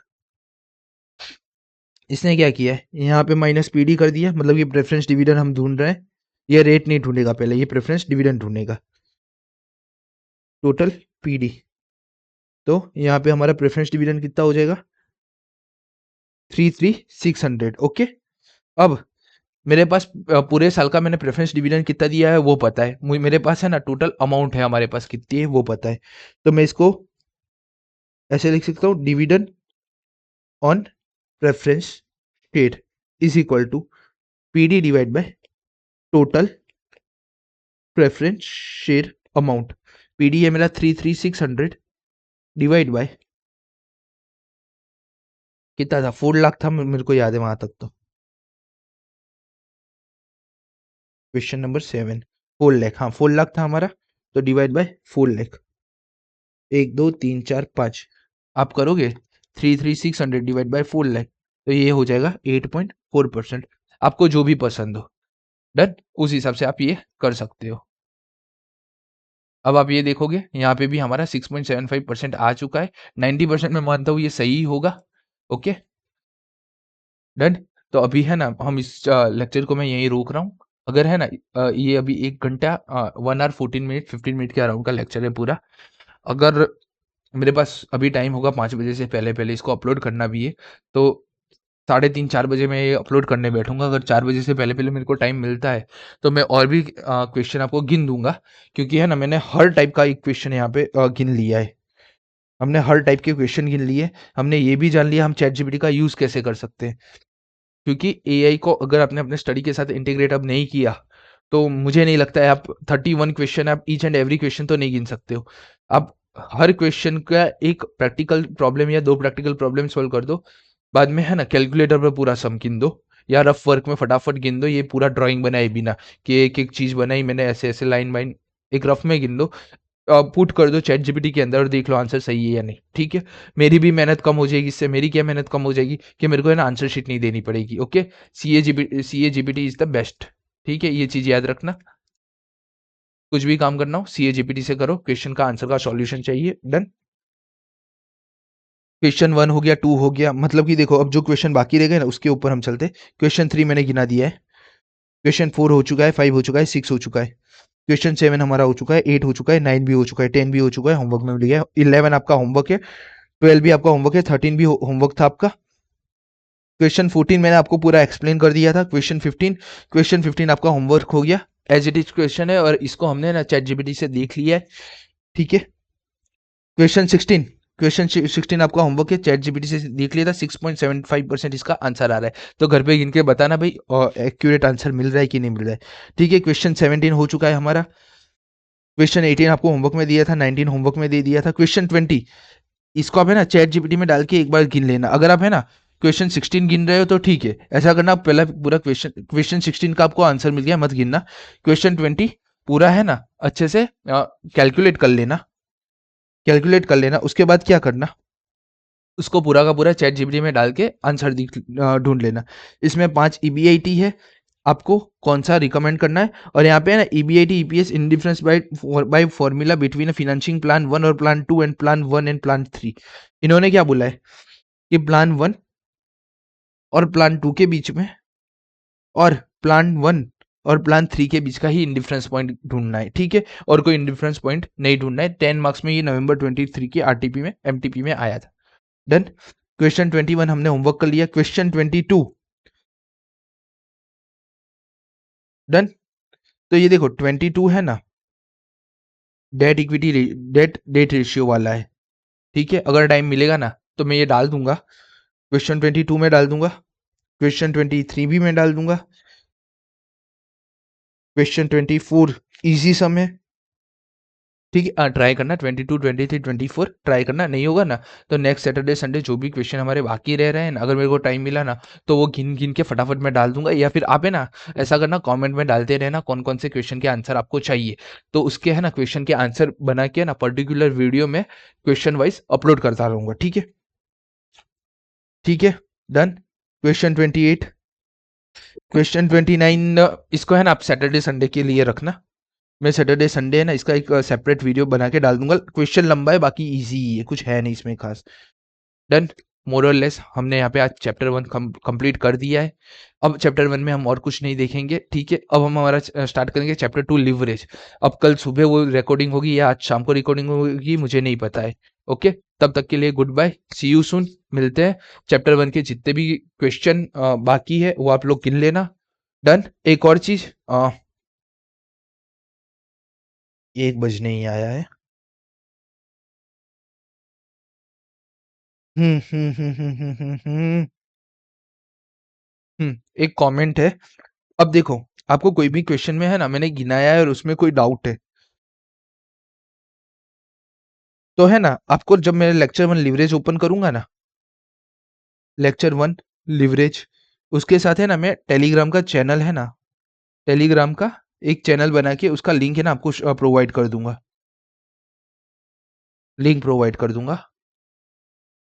इसने क्या किया है, यहाँ पे माइनस पीडी कर दिया, मतलब ये प्रेफरेंस डिविडेंड हम ढूंढ रहे हैं। ये रेट नहीं ढूंढेगा, पहले ये प्रेफरेंस डिविडेंड ढूंढेगा। टोटल पीडी, तो यहाँ पे हमारा प्रेफरेंस डिविडेंड कितना हो जाएगा, 33,600। ओके, अब मेरे पास पूरे साल का मैंने प्रेफरेंस डिविडेंड कितना दिया है वो पता है, मेरे पास है ना टोटल अमाउंट है हमारे पास कितनी है वो पता है। तो मैं इसको ऐसे लिख सकता हूँ, dividend on preference share is equal to PD divide by total preference share amount. PD है मेरा 33,600 डिवाइड बाय कितना था, 4 लाख था, मेरे को याद है वहां तक। तो क्वेश्चन नंबर 7, 4 लाख, हाँ 4 लाख था हमारा, तो डिवाइड बाय 4 लाख। 1 2 3 4 5 आप करोगे, 33,600 डिवाइड बाय 4 लाख, तो ये हो जाएगा 8.4%। आपको जो भी पसंद हो, डन, उस हिसाब से आप ये कर सकते हो। अब आप ये देखोगे यहाँ पे भी हमारा 6.75% आ चुका है। 90% मैं मानता हूँ ये सही होगा। Okay done. तो अभी है ना हम इस लेक्चर को मैं यहीं रोक रहा हूँ। अगर है ना ये अभी 1 घंटा 1 hour 14 minute 15 मिनट के अराउंड का लेक्चर है पूरा। अगर मेरे पास अभी टाइम होगा 5 बजे से पहले पहले इसको अपलोड करना भी है, तो 3:30 4 बजे मैं ये अपलोड करने बैठूंगा। अगर 4 बजे से पहले पहले मेरे को टाइम मिलता है तो मैं और भी क्वेश्चन आपको गिन दूंगा, क्योंकि है ना मैंने हर टाइप का एक क्वेश्चन यहाँ पे गिन लिया है। हमने हर टाइप के क्वेश्चन गिन लिए। हमने ये भी जान लिया हम चैट जीपीटी का यूज कैसे कर सकते हैं, क्योंकि एआई को अगर आपने अपने स्टडी के साथ इंटीग्रेट अब नहीं किया तो मुझे नहीं लगता है आप 31 क्वेश्चन, आप ईच एंड एवरी क्वेश्चन तो नहीं गिन सकते हो। आप हर क्वेश्चन का एक प्रैक्टिकल प्रॉब्लम या 2 प्रैक्टिकल प्रॉब्लम सॉल्व कर दो, बाद में है ना कैलकुलेटर पर पूरा सम गिन दो, या रफ वर्क में फटाफट गिन दो, ये पूरा ड्राइंग बनाए बिना कि एक एक चीज बनाई मैंने ऐसे ऐसे लाइन बाइन, एक रफ में गिन दो, पुट कर दो चैट जीपीटी के अंदर और देख लो आंसर सही है या नहीं। ठीक है, मेरी भी मेहनत कम हो जाएगी इससे। मेरी क्या मेहनत कम हो जाएगी कि मेरे को है ना आंसर शीट नहीं देनी पड़ेगी। Okay, C A GPT is the best. ठीक है, ये चीज याद रखना। कुछ भी काम करना हो सी ए जीपीटी से करो, क्वेश्चन का आंसर का सॉल्यूशन चाहिए। डन। क्वेश्चन 1 हो गया, 2 हो गया, मतलब कि देखो अब जो क्वेश्चन बाकी रह गए ना उसके ऊपर हम चलते। क्वेश्चन 3 मैंने गिना दिया है, क्वेश्चन 4 हो चुका है, 5 हो चुका है, 6 हो चुका है, क्वेश्चन 7 हमारा हो चुका है, 8 हो चुका है, 9 भी हो चुका है, 10 भी हो चुका है, होमवर्क में मिल गया, 11 आपका होमवर्क है, 12 भी आपका होमवर्क है, 13 भी होमवर्क था आपका। क्वेश्चन 14 मैंने आपको पूरा एक्सप्लेन कर दिया था। क्वेश्चन 15 आपका होमवर्क हो गया, एज इट इज क्वेश्चन है और इसको हमने ना चैट जीपीटी से देख लिया है। ठीक है, क्वेश्चन 16 आपका होमवर्क है, चैट जीपीटी से देख लिया था, 6.75% इसका आंसर आ रहा है। तो घर पे गिन के बताना भाई एक्यूरेट आंसर मिल रहा है कि नहीं मिल रहा है। ठीक है, क्वेश्चन 17 हो चुका है हमारा, क्वेश्चन 18 आपको होमवर्क में दिया था, 19 होमवर्क में दे दिया था, क्वेश्चन 20 इसको आप है ना चैट जीपीटी में डाल के एक बार गिन लेना। अगर आप है ना क्वेश्चन 16 गिन रहे हो तो ठीक है, ऐसा करना आप पहला पूरा क्वेश्चन 16 का आपको आंसर मिल गया मत गिनना, क्वेश्चन 20 पूरा है ना अच्छे से कैलकुलेट कर लेना, उसके बाद क्या करना, उसको पूरा का पूरा चैट जीपीटी में डाल के आंसर ढूंढ लेना। इसमें 5 ईबीआईटी है, आपको कौन सा रिकमेंड करना है। और यहाँ पे है ना EBIT EPS in difference by formula between a financing plan 1 और plan 2 and plan 1 and plan 3। इन्होंने क्या बोला है कि प्लान 1 और प्लान 2 के बीच में और प्लान 1 और प्लान 3 के बीच का ही इंडिफरेंस पॉइंट ढूंढना है। ठीक है, और कोई इंडिफरेंस पॉइंट नहीं ढूंढना है। 10 मार्क्स में ये नवंबर 23 के आरटीपी में एमटीपी में आया था। डन। क्वेश्चन 21 हमने होमवर्क कर लिया, क्वेश्चन 22 डन। तो ये देखो 22 है ना डेट इक्विटी डेट रेशियो वाला है। ठीक है, अगर टाइम मिलेगा ना तो मैं ये डाल दूंगा, क्वेश्चन 22 में डाल दूंगा, क्वेश्चन 23 भी मैं डाल दूंगा, क्वेश्चन 24 इजी सम है। ठीक है, ट्राई करना 22 23 24 ट्राई करना, नहीं होगा ना तो नेक्स्ट सैटरडे संडे जो भी क्वेश्चन हमारे बाकी रह रहे हैं ना, अगर मेरे को टाइम मिला ना तो वो गिन गिन के फटाफट मैं डाल दूंगा। या फिर आप है ना ऐसा करना कमेंट में डालते रहना कौन कौन से क्वेश्चन के आंसर आपको चाहिए, तो उसके है ना क्वेश्चन के आंसर बना के ना पर्टिकुलर वीडियो में क्वेश्चन वाइज अपलोड करता रहूंगा। ठीक है, ठीक है, डन। क्वेश्चन 28, क्वेश्चन 29 इसको है ना आप सैटरडे संडे के लिए रखना। मैं सैटरडे संडे है ना इसका एक सेपरेट वीडियो बना के डाल दूंगा। क्वेश्चन लंबा है, बाकी इजी ही है, कुछ है नहीं इसमें खास। डन। मोरल लेस हमने यहाँ पे आज चैप्टर 1 कंप्लीट कर दिया है। अब चैप्टर 1 में हम और कुछ नहीं देखेंगे। ठीक है, अब हम हमारा स्टार्ट करेंगे चैप्टर 2 लिवरेज। अब कल सुबह वो रिकॉर्डिंग होगी या आज शाम को रिकॉर्डिंग होगी मुझे नहीं पता है। ओके, तब तक के लिए good bye, see you soon. मिलते हैं। चैप्टर 1 के जितने भी क्वेश्चन बाकी है वो आप लोग गिन लेना। डन। एक और चीज, 1 बजने ही आया है। एक कमेंट है। अब देखो आपको कोई भी क्वेश्चन में है ना मैंने गिनाया है और उसमें कोई डाउट है तो है ना आपको जब मैं लेक्चर 1 लिवरेज ओपन करूंगा ना, लेक्चर 1 लिवरेज, उसके साथ है ना मैं टेलीग्राम का चैनल है ना, टेलीग्राम का एक चैनल बना के उसका लिंक है ना आपको प्रोवाइड कर दूंगा, लिंक प्रोवाइड कर दूंगा।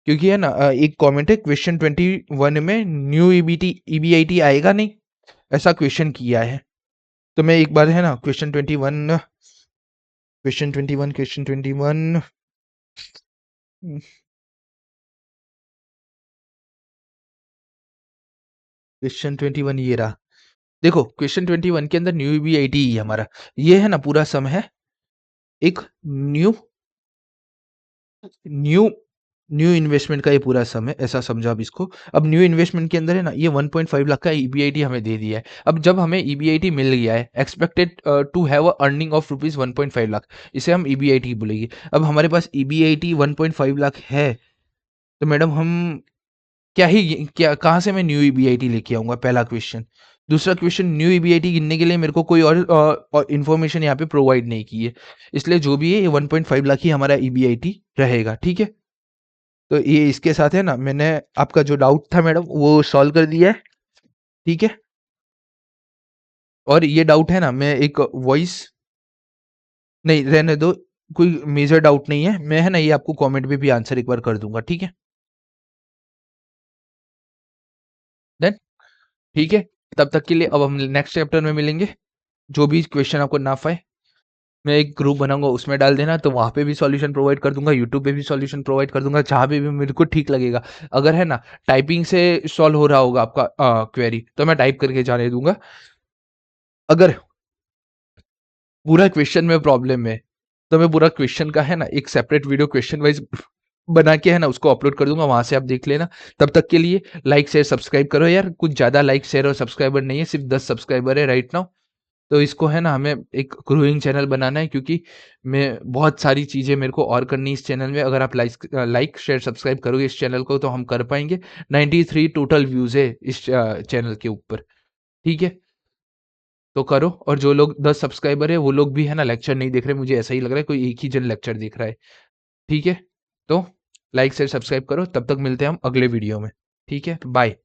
क्योंकि है ना एक कमेंट है क्वेश्चन 21 में न्यू ईबीआईटी आएगा नहीं, ऐसा क्वेश्चन किया है। तो मैं एक बार है ना क्वेश्चन 21 क्वेश्चन 21 ये रहा। देखो क्वेश्चन 21 के अंदर न्यू ईबीआईटी ही है हमारा, ये है ना पूरा सम है एक न्यू न्यू न्यू इन्वेस्टमेंट का ये पूरा सम है, ऐसा समझो आप इसको। अब न्यू इन्वेस्टमेंट के अंदर है ना ये 1.5 लाख का ईबीआईटी हमें दे दिया है। अब जब हमें ईबीआईटी मिल गया है, expected to have a earning of rupees 1.5 lakh, इसे हम ईबीआईटी बोलेंगे। अब हमारे पास ईबीआईटी 1.5 लाख है तो मैडम हम क्या कहाँ से मैं न्यू ईबीआईटी लेके आऊंगा, पहला क्वेश्चन। दूसरा क्वेश्चन, न्यू ईबीआईटी गिनने के लिए मेरे को कोई और इन्फॉर्मेशन यहाँ पे प्रोवाइड नहीं की है, इसलिए जो भी है ये 1.5 लाख ही हमारा ईबीआईटी रहेगा। ठीक है, तो ये इसके साथ है ना मैंने आपका जो डाउट था मैडम वो सॉल्व कर दिया है। ठीक है? और ये डाउट है ना, मैं एक वॉइस नहीं रहने दो, कोई मेजर डाउट नहीं है, मैं है ना ये आपको कमेंट में भी आंसर एक बार कर दूंगा, ठीक है? देन ठीक है, तब तक के लिए अब हम नेक्स्ट चैप्टर में मिलेंगे। जो भी क्वेश्चन आपको ना पाए, मैं एक ग्रुप बनाऊंगा, उसमें डाल देना, तो वहां पे भी सॉल्यूशन प्रोवाइड कर दूंगा, यूट्यूब पे भी सॉल्यूशन प्रोवाइड कर दूंगा, जहां पे भी मेरे को ठीक लगेगा। अगर है ना टाइपिंग से सॉल्व हो रहा होगा आपका क्वेरी, तो मैं टाइप करके जाने दूंगा। अगर पूरा क्वेश्चन में प्रॉब्लम है, तो मैं पूरा क्वेश्चन का है ना एक सेपरेट वीडियो क्वेश्चन वाइज बना के है ना उसको अपलोड कर दूंगा, वहां से आप देख लेना। तब तक के लिए लाइक शेयर सब्सक्राइब करो यार, कुछ ज्यादा लाइक शेयर और सब्सक्राइबर नहीं है, सिर्फ 10 सब्सक्राइबर है राइट नाउ। तो इसको है ना हमें एक ग्रोइंग चैनल बनाना है, क्योंकि मैं बहुत सारी चीजें मेरे को और करनी है इस चैनल में। अगर आप लाइक शेयर सब्सक्राइब करोगे इस चैनल को, तो हम कर पाएंगे। 93 टोटल व्यूज है इस चैनल के ऊपर, ठीक है? तो करो। और जो लोग 10 सब्सक्राइबर है वो लोग भी है ना लेक्चर नहीं देख रहे, मुझे ऐसा ही लग रहा है कोई एक ही जन लेक्चर देख रहा है, ठीक है? तो लाइक शेयर सब्सक्राइब करो, तब तक मिलते हैं हम अगले वीडियो में, ठीक है? बाय।